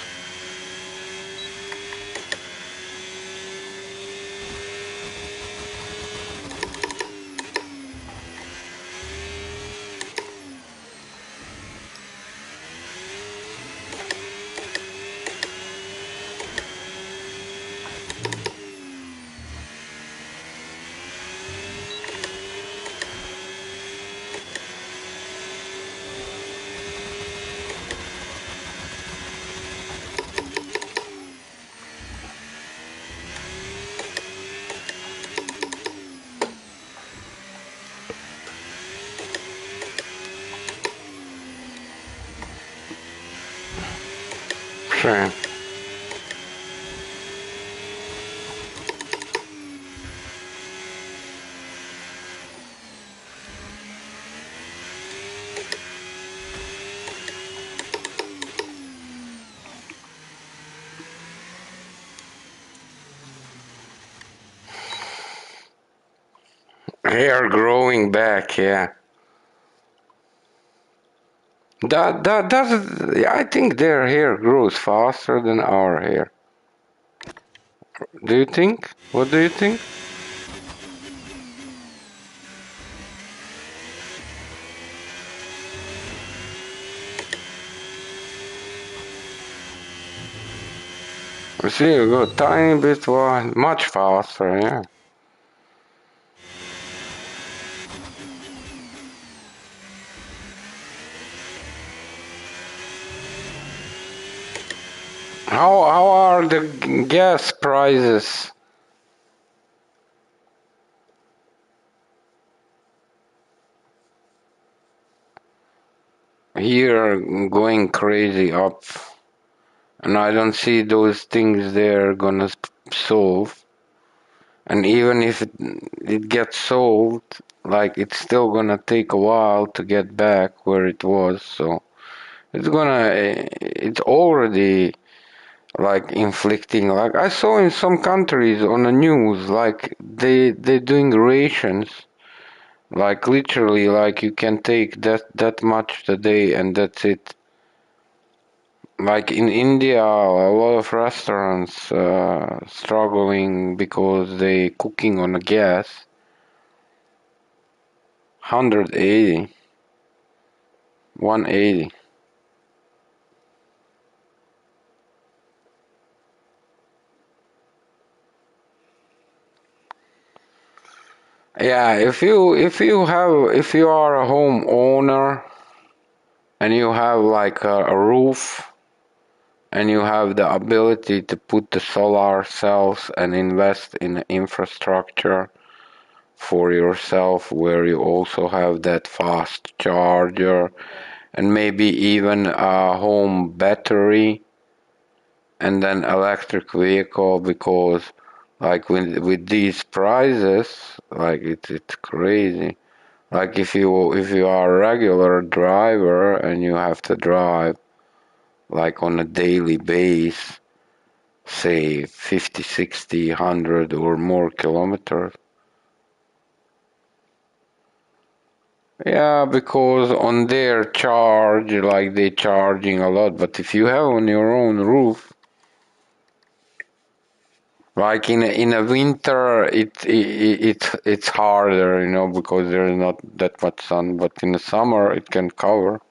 Sure. Hair growing back, yeah. That does. I think their hair grows faster than our hair. Do you think? What do you think? I see you go tiny bit wide, much faster, yeah. How are the gas prices? Here going crazy up, and I don't see those things they're gonna solve. And even if it gets solved, like it's still gonna take a while to get back where it was. So it's already like inflicting. Like I saw in some countries on the news, like they're doing rations. Like literally, like you can take that much a day and that's it. Like in India, a lot of restaurants struggling because they cooking on a gas. 180, 180. Yeah, if you are a homeowner and you have like a roof and you have the ability to put the solar cells and invest in infrastructure for yourself where you also have that fast charger and maybe even a home battery and then electric vehicle because like with these prices like it's crazy. Like if you are a regular driver and you have to drive like on a daily base, say 50, 60, 100 or more kilometers. Yeah, because on their charge, like they charging a lot. But if you have on your own roof, like in a winter, it's harder, you know, because there's not that much sun. But in the summer, it can cover.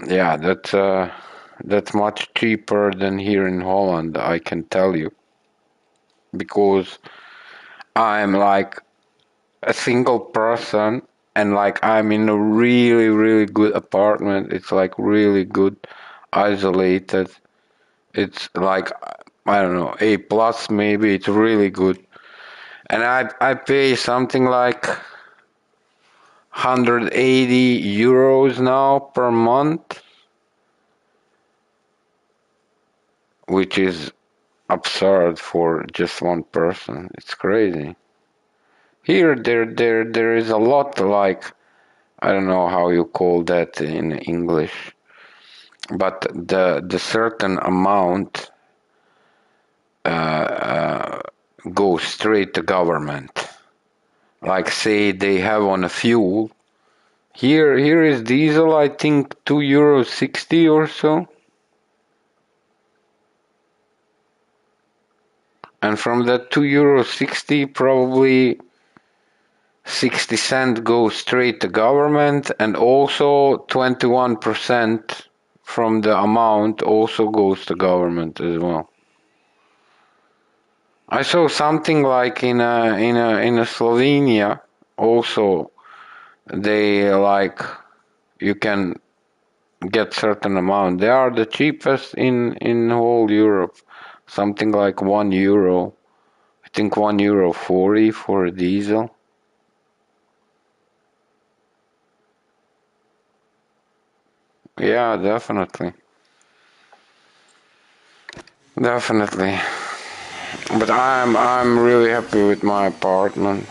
Yeah, that's much cheaper than here in Holland, I can tell you, because I'm like a single person and like I'm in a really, really good apartment. It's like really good. isolated. It's like, I don't know, A plus maybe. It's really good. And I pay something like 180 euros now per month, which is absurd for just one person. It's crazy. Here, there is a lot, like, I don't know how you call that in English, but the certain amount goes straight to government. Like, say they have on a fuel. Here is diesel, I think 2 euros 60 or so. And from that 2 euros 60, probably 60 cent goes straight to government, and also 21% from the amount also goes to government as well. I saw something like in a Slovenia also, they like, you can get certain amount. They are the cheapest in whole Europe. Something like €1. I think €1.40 for a diesel. Yeah, definitely. Definitely. But I'm really happy with my apartment.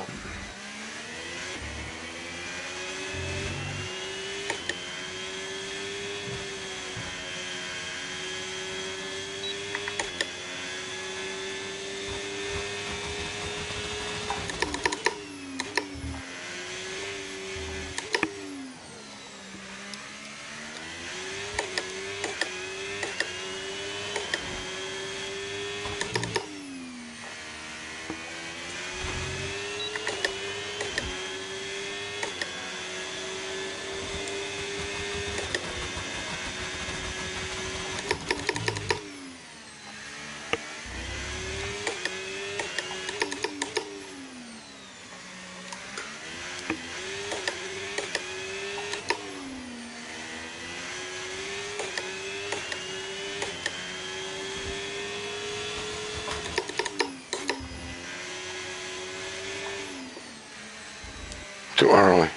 Too early.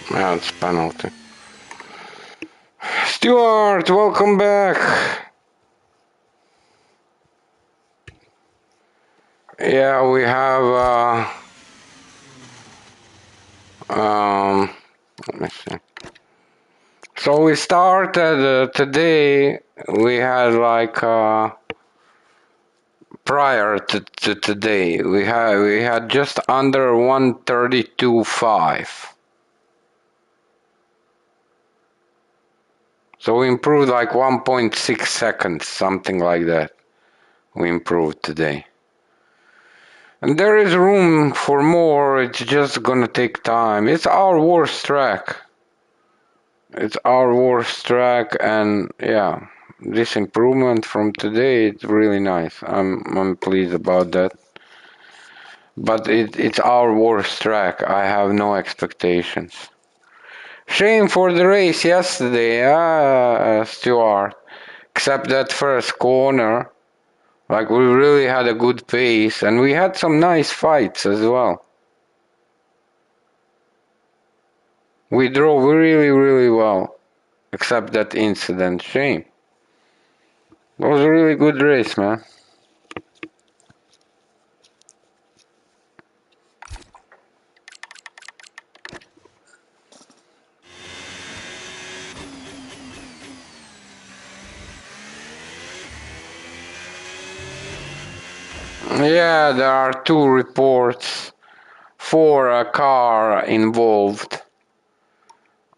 Yeah, it's penalty. Stuart, welcome back. Yeah, we have let me see. So we started today. We had like prior to today, we had just under 132.5. So we improved like 1.6 seconds, something like that. We improved today. And there is room for more, it's just gonna take time. It's our worst track. It's our worst track, and yeah, this improvement from today, it's really nice. I'm pleased about that. But it's our worst track. I have no expectations. Shame for the race yesterday, Stuart. Except that first corner. Like, we really had a good pace, and we had some nice fights as well. We drove really, really well. Except that incident. Shame. It was a really good race, man. Yeah, there are two reports for a car involved.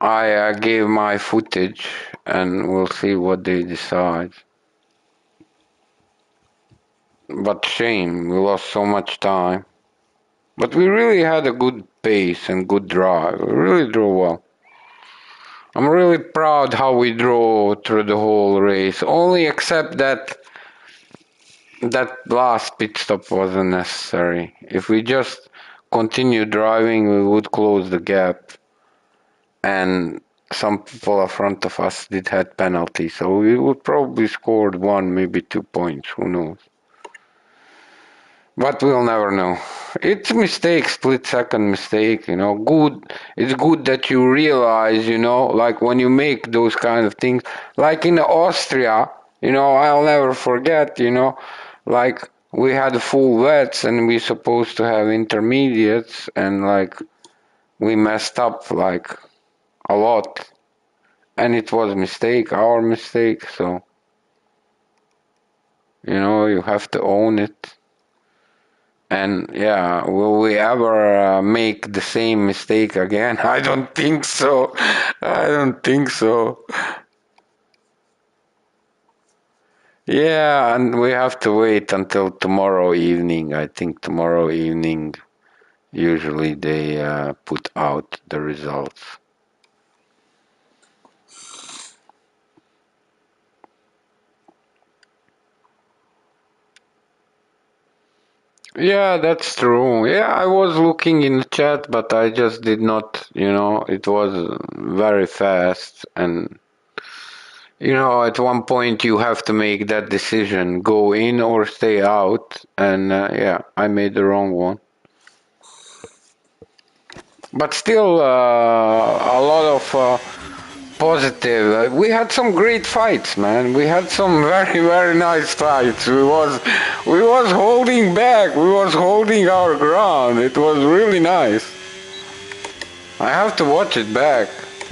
I gave my footage, and we'll see what they decide. But shame, we lost so much time. But we really had a good pace and good drive. We really drove well. I'm really proud how we drove through the whole race. Only except that last pit stop wasn't necessary. If we just continued driving, we would close the gap. And some people in front of us did had penalties, so we would probably scored 1, maybe 2 points. Who knows? But we'll never know. It's a mistake, split second mistake, good. It's good that you realize, like when you make those kind of things, like in Austria, I'll never forget, like we had full vets and we supposed to have intermediates and like we messed up like a lot and it was a mistake, our mistake, so you have to own it. And yeah, will we ever make the same mistake again? I don't think so. I don't think so. Yeah, and we have to wait until tomorrow evening. I think tomorrow evening, usually they put out the results. Yeah, that's true. Yeah, I was looking in the chat, but I just did not, it was very fast and at one point you have to make that decision, go in or stay out. And yeah, I made the wrong one. But still, a lot of positive. We had some great fights, man. We had some very, very nice fights. We was holding back. We was holding our ground. It was really nice. I have to watch it back.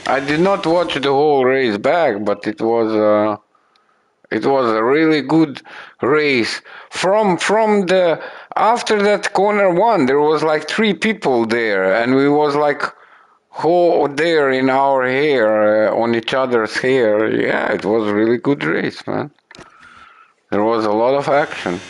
I did not watch the whole race back, but it was a really good race. From the after that corner one, there was like 3 people there, and we was like there in our hair, on each other's hair. Yeah, it was a really good race, man. There was a lot of action.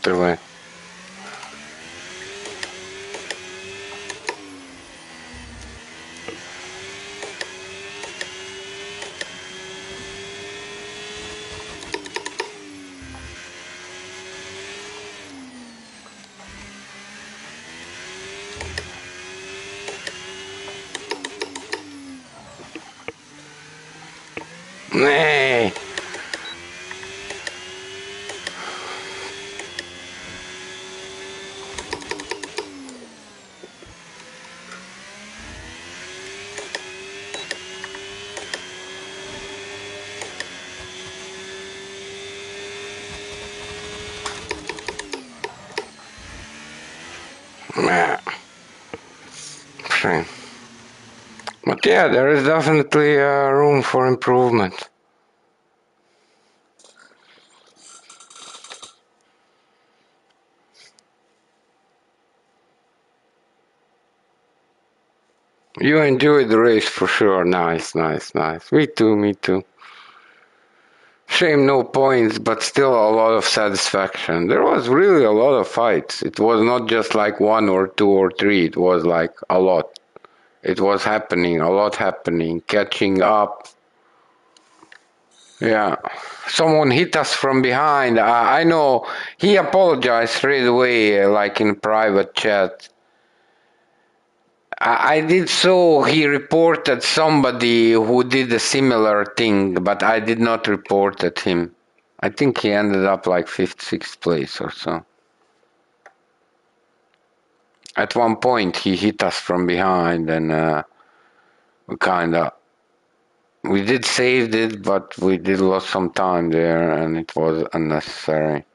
Давай. Nee. Yeah. Shame. But yeah, there is definitely room for improvement. You enjoyed the race for sure. Nice, nice, nice. Me too, me too. Shame no points, but still a lot of satisfaction. There was really a lot of fights. It was not just like 1 or 2 or 3, it was like a lot. It was happening, a lot happening, catching up. Yeah. Someone hit us from behind. I know he apologized straight away, like in private chat. I did so. He reported somebody who did a similar thing, but I did not report at him. I think he ended up like 5th, 6th place or so. At one point, he hit us from behind, and we did save it, but we did lost some time there, and it was unnecessary.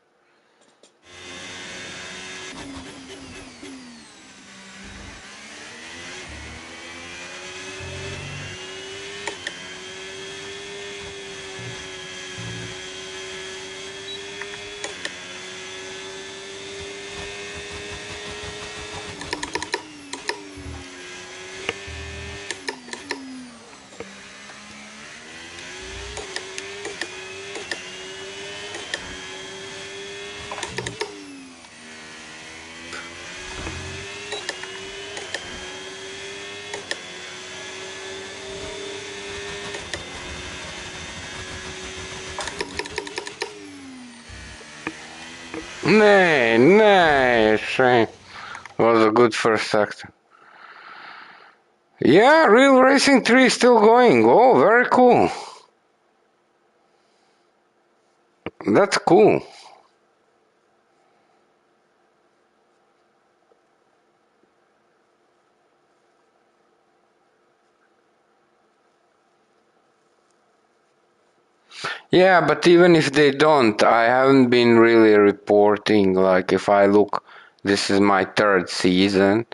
Shame. Was a good first sector. Yeah, Real Racing 3 is still going. Oh, very cool. That's cool. Yeah, but even if they don't, I haven't been really reporting. Like, if I look, this is my third season,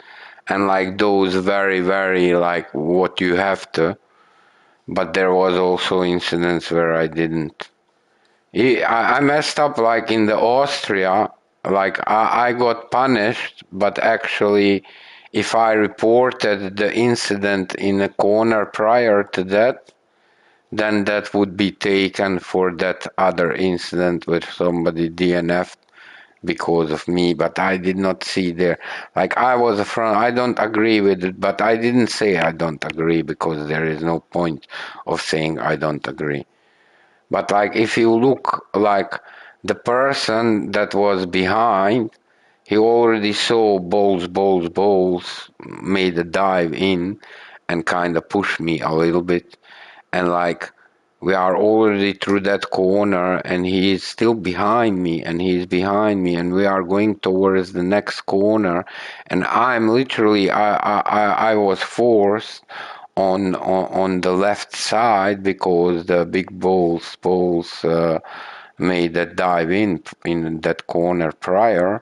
and like those very, very, like, what you have to. But there was also incidents where I didn't. I messed up, like in the Austria, like I got punished, but actually, if I reported the incident in a corner prior to that, then that would be taken for that other incident where somebody DNF'd because of me, but I did not see there. Like I was a front, I don't agree with it, but I didn't say I don't agree because there is no point of saying I don't agree. But like if you look like the person that was behind, he already saw balls, made a dive in and kind of pushed me a little bit. And like we are already through that corner and he is still behind me and he's behind me and we are going towards the next corner and I'm literally I was forced on the left side because the big balls made that dive in that corner prior.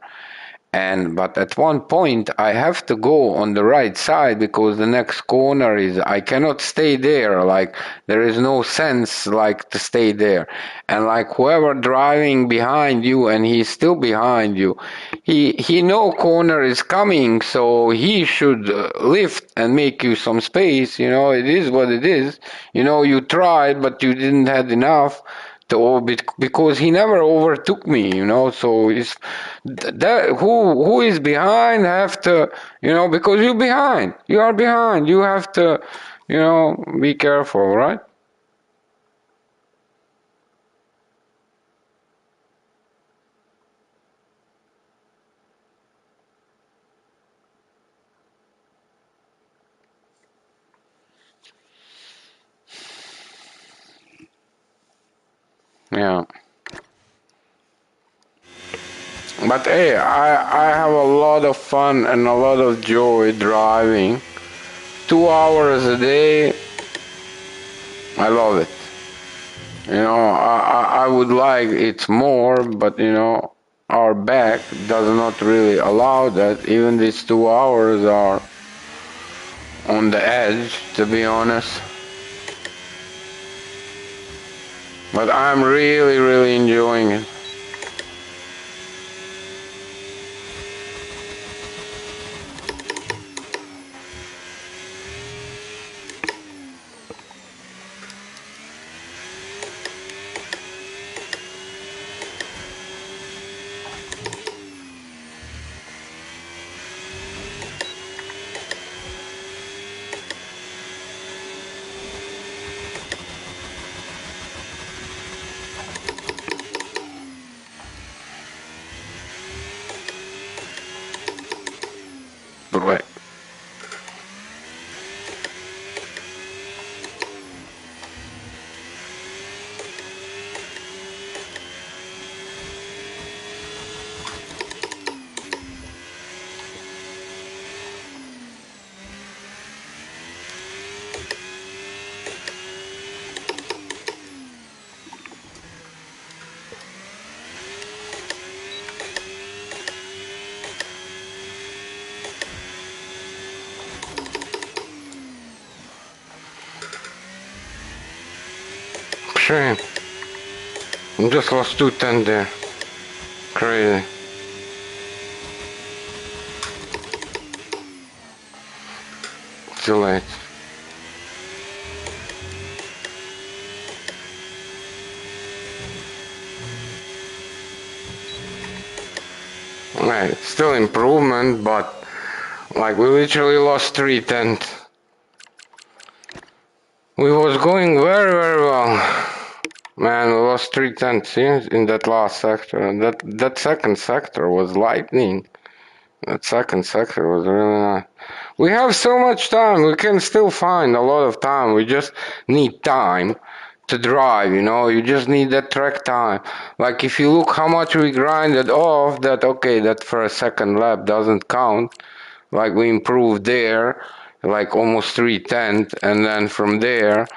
And but at one point I have to go on the right side because the next corner is I cannot stay there. Like there is no sense like to stay there. And like whoever driving behind you and he's still behind you, he know corner is coming, so he should lift and make you some space. You know, it is what it is. You know, you tried but you didn't have enough to orbit because he never overtook me, you know. So it's that who is behind have to, you know, because you're behind, you are behind, you have to, you know, be careful, right? Yeah. But hey, I have a lot of fun and a lot of joy driving. 2 hours a day, I love it. You know, I would like it more, but you know, our back does not really allow that. Even these 2 hours are on the edge, to be honest. But I'm really, really enjoying it. Right. Shame. Just lost 210 there. Crazy. Too late. Right. Still improvement, but like we literally lost 3 tenths. We was going very, very well. Man, we lost 3/10 in that last sector. And that second sector was lightning. That second sector was really nice. We have so much time. We can still find a lot of time. We just need time to drive, you know. You just need that track time. Like if you look how much we grinded off, that okay, that for a second lap doesn't count. Like we improved there, like almost 3/10, and then from there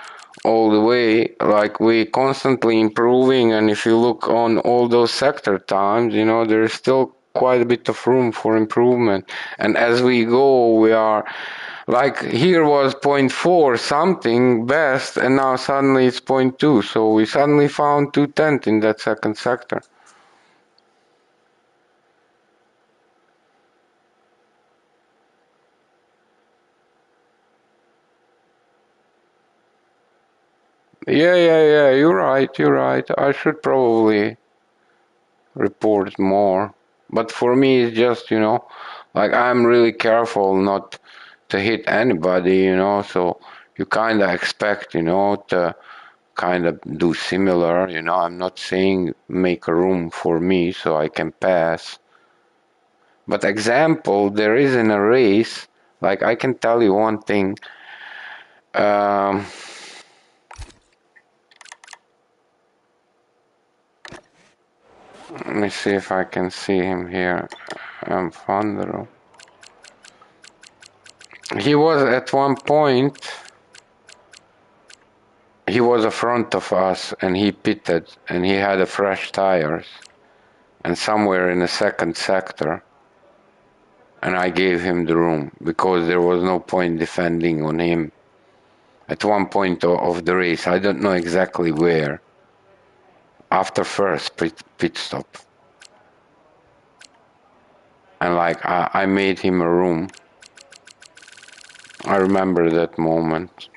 all the way, like we constantly improving. And if you look on all those sector times, you know, there is still quite a bit of room for improvement. And as we go, we are like here was point 0.4 something best, and now suddenly it's point 0.2. So we suddenly found 2/10 in that second sector. Yeah. You're right. You're right. I should probably report more. But for me, it's just, you know, like I'm really careful not to hit anybody, you know, so you kind of expect, you know, to kind of do similar, you know. I'm not saying make a room for me so I can pass. But example, there is in a race, like I can tell you one thing. Um, Let me see if I can see him here. Fandro. He was at one point, he was in front of us and he pitted and he had a fresh tires and somewhere in the second sector, and I gave him the room because there was no point defending on him at one point of the race. I don't know exactly where, after first pit stop. And like I made him a room. I remember that moment.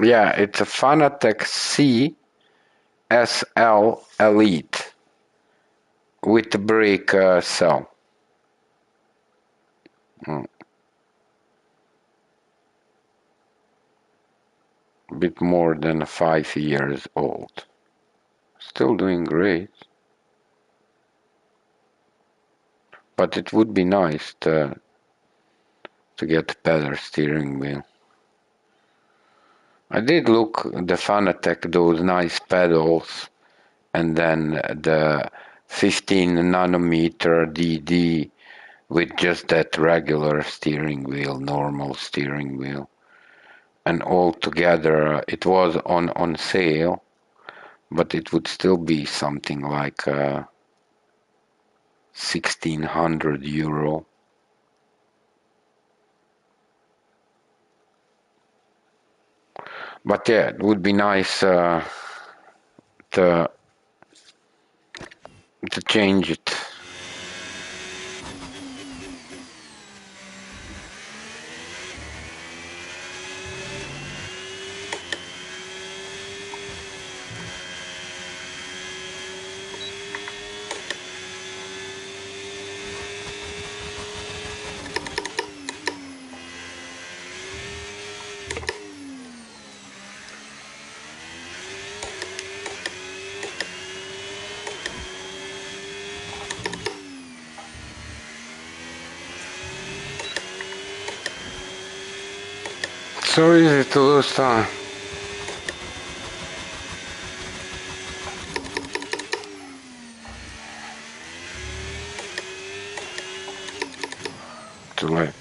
Yeah, it's a Fanatec C SL Elite with the brake cell. A bit more than 5 years old. Still doing great. But it would be nice to get a better steering wheel. I did look the Fanatec, those nice pedals, and then the 15 nanometer DD with just that regular steering wheel, normal steering wheel. And all together it was on sale, but it would still be something like 1,600 euro. But yeah, it would be nice to change it. So easy to lose time. Too late.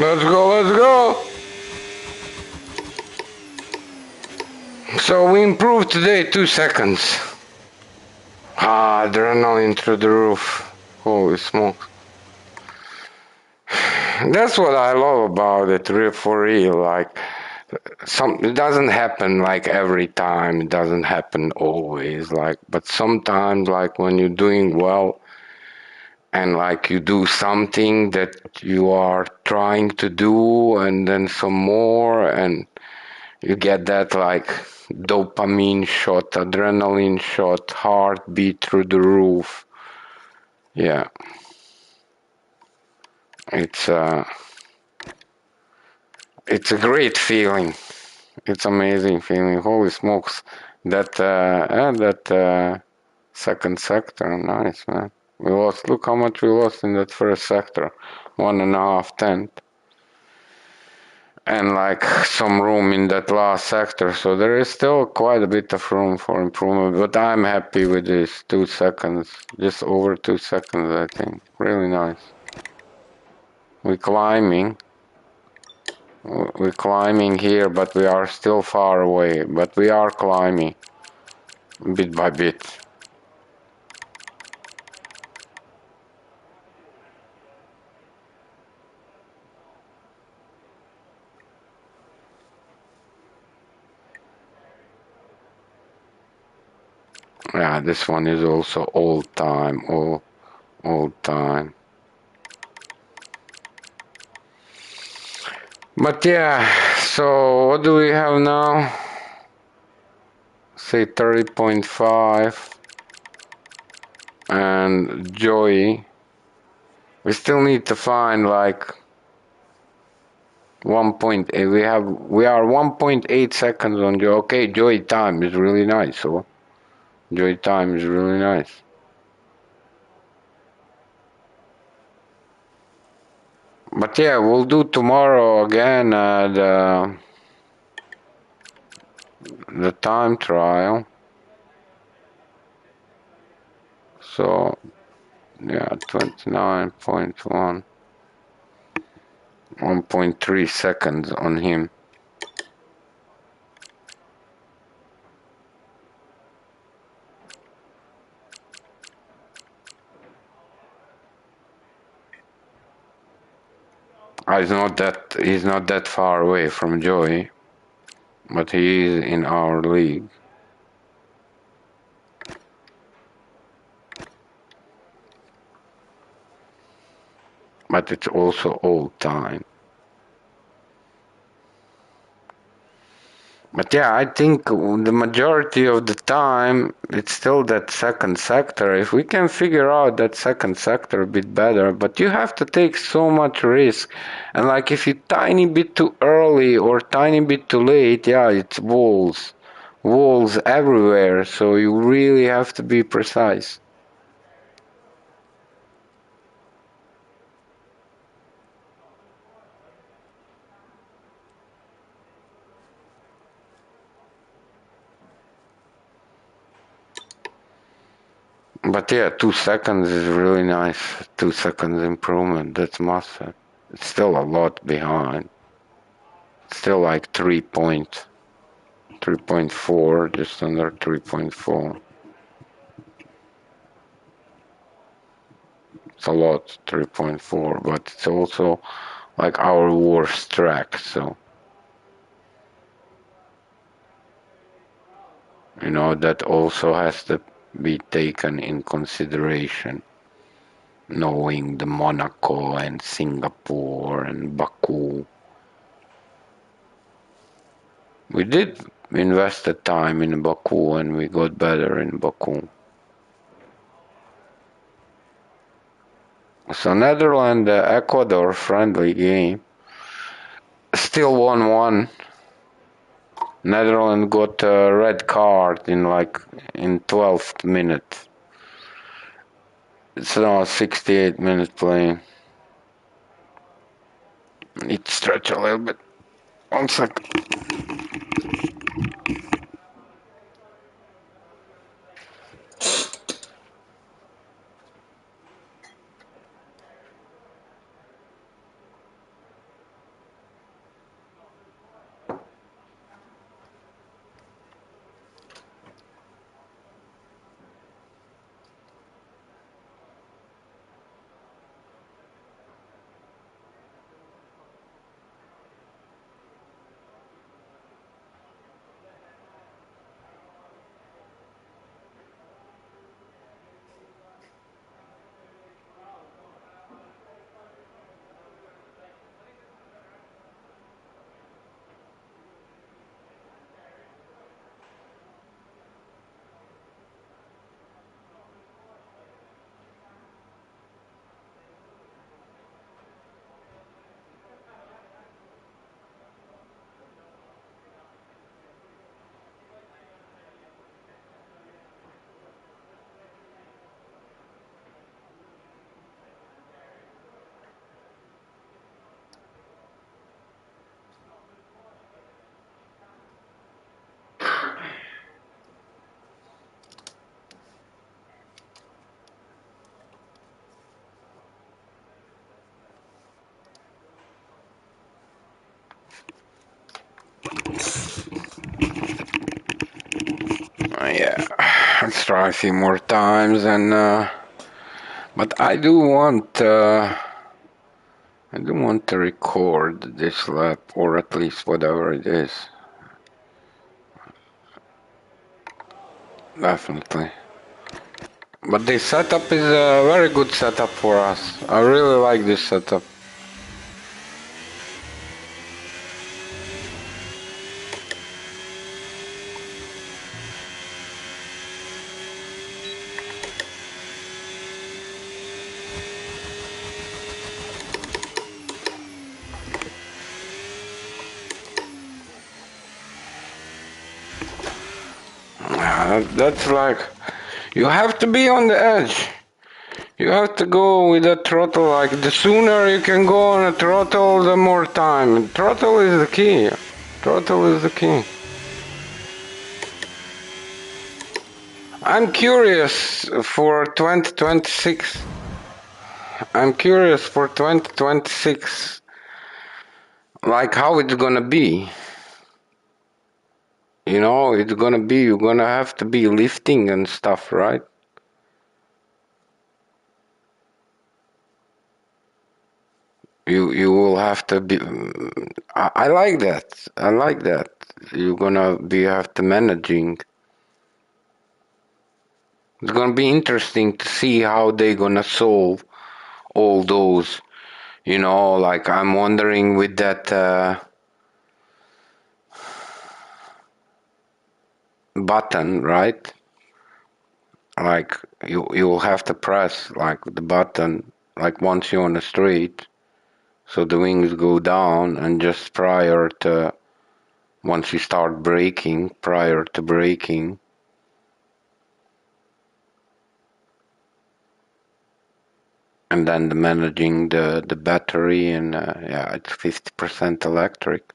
Let's go, let's go! So we improved today 2 seconds. Adrenaline through the roof. Holy smoke. That's what I love about it, for real. Like, it doesn't happen like every time. It doesn't happen always. Like, but sometimes, like when you're doing well, and like you do something that you are trying to do, and then some more, and you get that like dopamine shot, adrenaline shot, heartbeat through the roof. Yeah, it's it's a great feeling. It's amazing feeling. Holy smokes, that second sector, nice man. We lost. Look how much we lost in that first sector, 1.5 tenth, and like some room in that last sector. So there is still quite a bit of room for improvement. But I'm happy with this 2 seconds, just over 2 seconds. I think really nice. We're climbing. We're climbing here, but we are still far away. But we are climbing bit by bit. Yeah, this one is also old time, old time. But yeah, so what do we have now? Say 30.5. And Joey. We still need to find like 1.8. We are 1.8 seconds on Joey. Okay, Joey time is really nice. So Joey time is really nice. But yeah, we'll do tomorrow again the time trial. So yeah, 29.1, 1.3 seconds on him. He's not that far away from Joey, but he is in our league. But it's also old time. But yeah, I think the majority of the time it's still that second sector. If we can figure out that second sector a bit better, but you have to take so much risk. And like if you tiny bit too early or tiny bit too late, yeah, it's walls. Walls everywhere, so you really have to be precise. But yeah, 2 seconds is really nice. 2 seconds improvement, that's massive. It's still a lot behind. Still like 3.4, just under 3.4. It's a lot, 3.4, but it's also like our worst track, so that also has to be taken in consideration, knowing the Monaco and Singapore and Baku. We did invest the time in Baku and we got better in Baku. So Netherlands, Ecuador friendly game. Still 1-1. Netherlands got a red card in 12th minute. It's now 68 minutes playing. Need to stretch a little bit. 1 second. Yeah, let's try a few more times, and but I do want to record this lap, or at least whatever it is. Definitely. But this setup is a very good setup for us. I really like this setup. That's like, you have to be on the edge. You have to go with a throttle, like the sooner you can go on a throttle, the more time. Throttle is the key. Throttle is the key. I'm curious for 2026. I'm curious for 2026, like how it's gonna be. You know, it's gonna be, you're gonna have to be lifting and stuff, right? You will have to be. I like that. I like that. You're gonna be have to managing. It's gonna be interesting to see how they gonna solve all those. You know, like I'm wondering with that button, right? Like you'll have to press like the button like once you're on the straight, so the wings go down, and just prior to once you start braking, prior to braking. And then managing the battery, and yeah, it's 50% electric.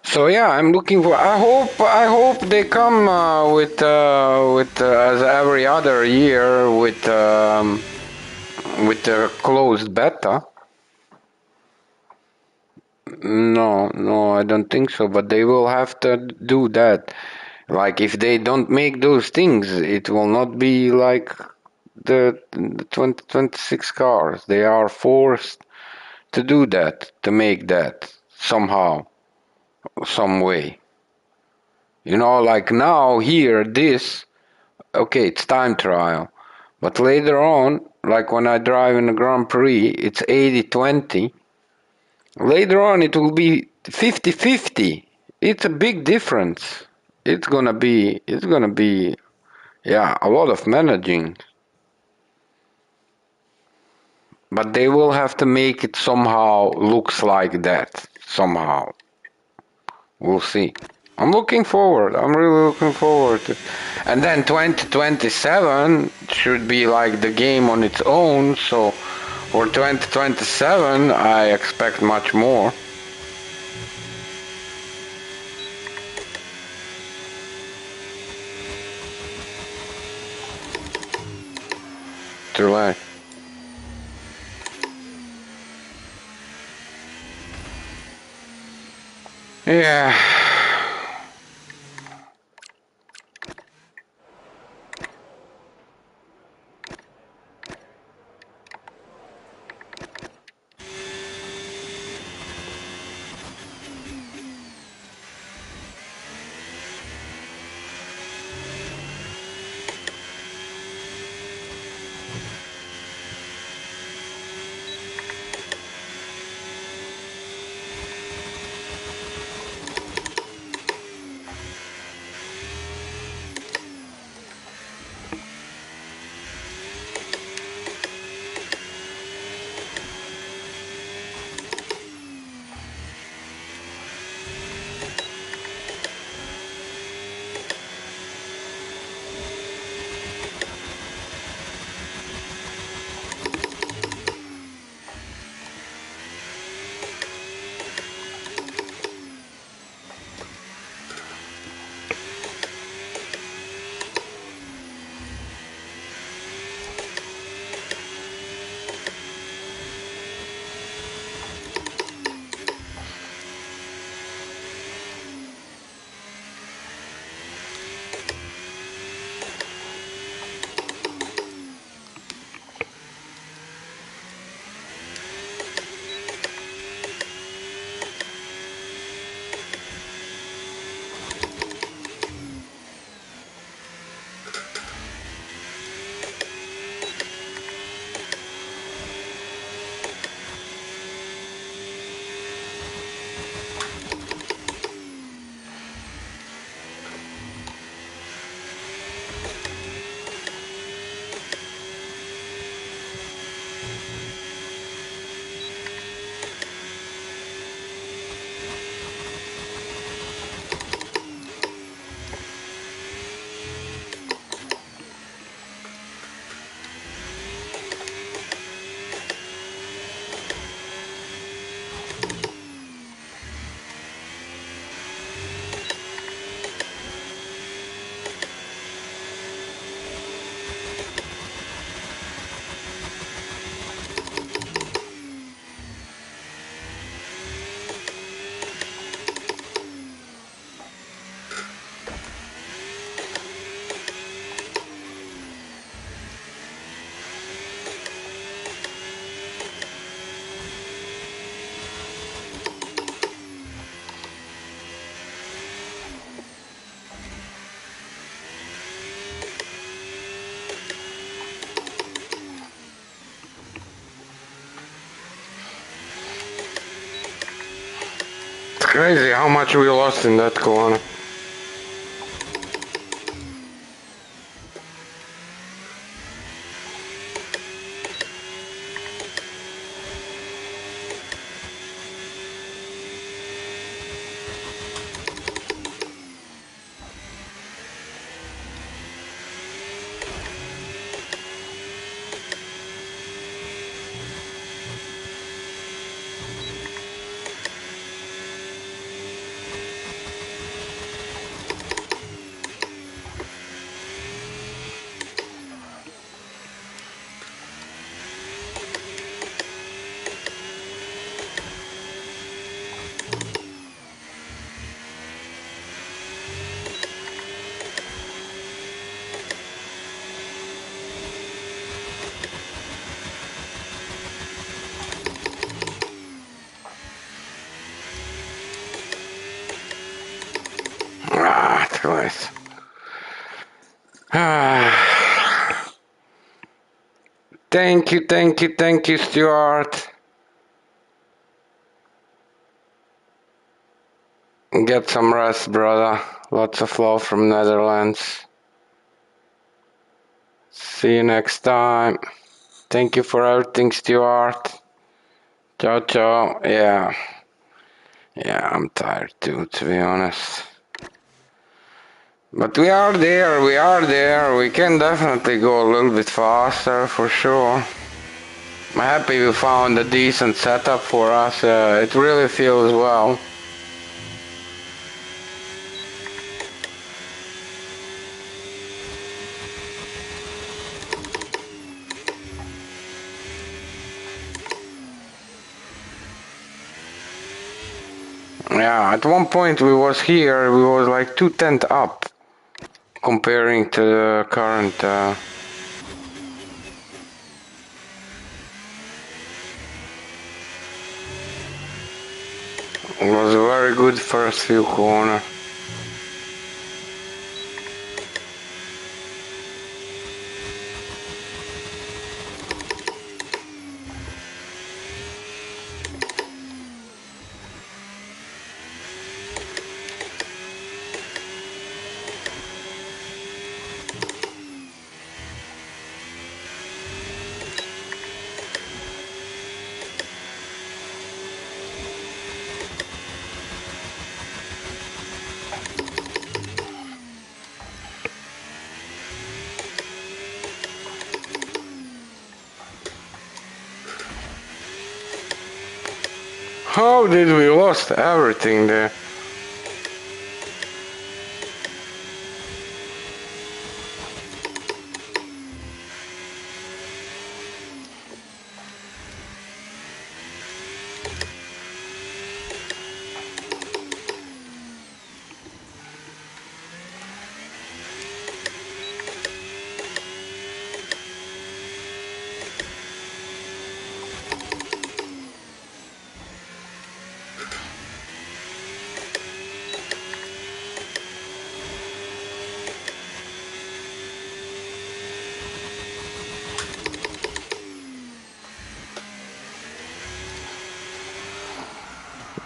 So yeah, I'm looking for. I hope they come with as every other year with the closed beta. No, no, I don't think so. But they will have to do that. Like if they don't make those things, it will not be like the 2026 cars. They are forced to do that, to make that somehow, some way. You know, like now here, this, okay, it's time trial. But later on, like when I drive in the Grand Prix, it's 80-20. Later on, it will be 50-50. It's a big difference. It's gonna be, yeah, a lot of managing. But they will have to make it somehow looks like that. Somehow. We'll see. I'm looking forward. I'm really looking forward to. And then 2027 should be like the game on its own. So for 2027, I expect much more. Too late. Yeah. Crazy how much we lost in that corner. Ah, twice. Ah. Thank you, Stuart. Get some rest, brother. Lots of love from Netherlands. See you next time. Thank you for everything, Stuart. Ciao, ciao. Yeah, I'm tired too, to be honest. But we are there. We can definitely go a little bit faster, for sure. I'm happy we found a decent setup for us. It really feels well. Yeah, at one point we was here, we was like 2/10 up, comparing to the current. It was a very good first few corner. How did we lost everything there?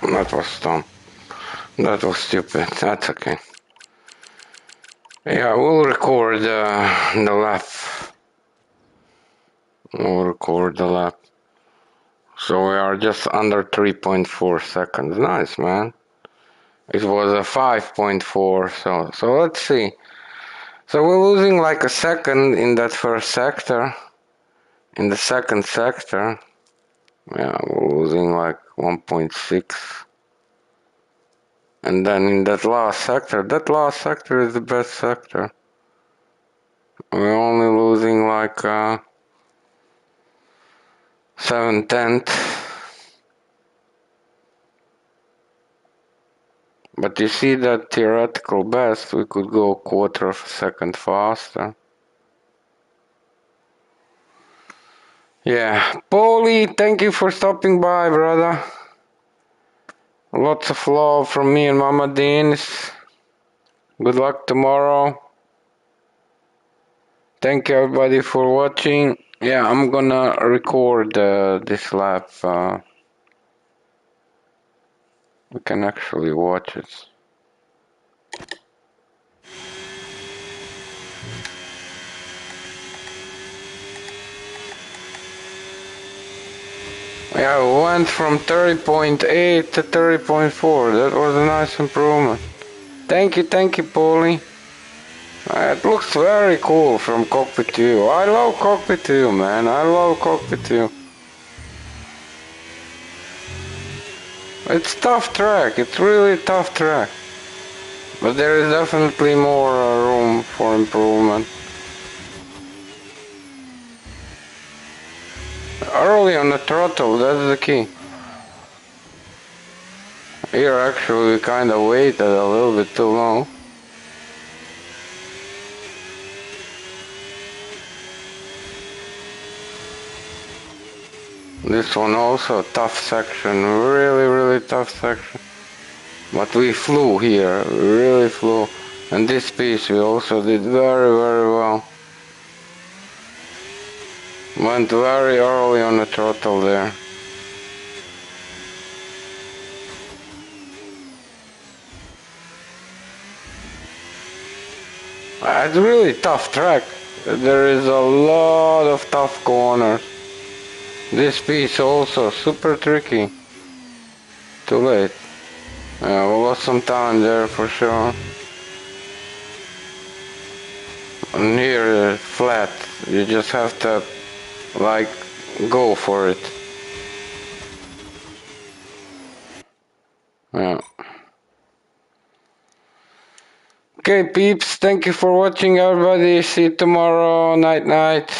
That was dumb. That was stupid. That's okay. Yeah, we'll record the lap. We'll record the lap. So we are just under 3.4 seconds. Nice, man. It was a 5.4, so let's see. So we're losing like a second in that first sector. In the second sector, yeah, we're losing like 1.6. And then in that last sector is the best sector. We're only losing like 7/10. But you see that theoretical best, we could go a quarter of a second faster. Yeah, Paulie, thank you for stopping by, brother. Lots of love from me and Mama Denis. Good luck tomorrow. Thank you everybody for watching. Yeah, I'm gonna record this lap. We can actually watch it. Yeah, we went from 30.8 to 30.4. That was a nice improvement. Thank you, Paulie. It looks very cool from Cockpit view. I love Cockpit view, man. I love Cockpit view. It's tough track. It's really tough track. But there is definitely more room for improvement. Early on the throttle, that's the key. Here actually we kinda waited a little bit too long. This one also a tough section, really tough section. But we flew here, we really flew. And this piece we also did very well. Went very early on the throttle there. It's really tough track. There is a lot of tough corners. This piece also super tricky. Too late. Yeah, we lost some time there for sure. And here flat. You just have to like go for it. Yeah. Okay, peeps, thank you for watching, everybody. See you tomorrow. Night.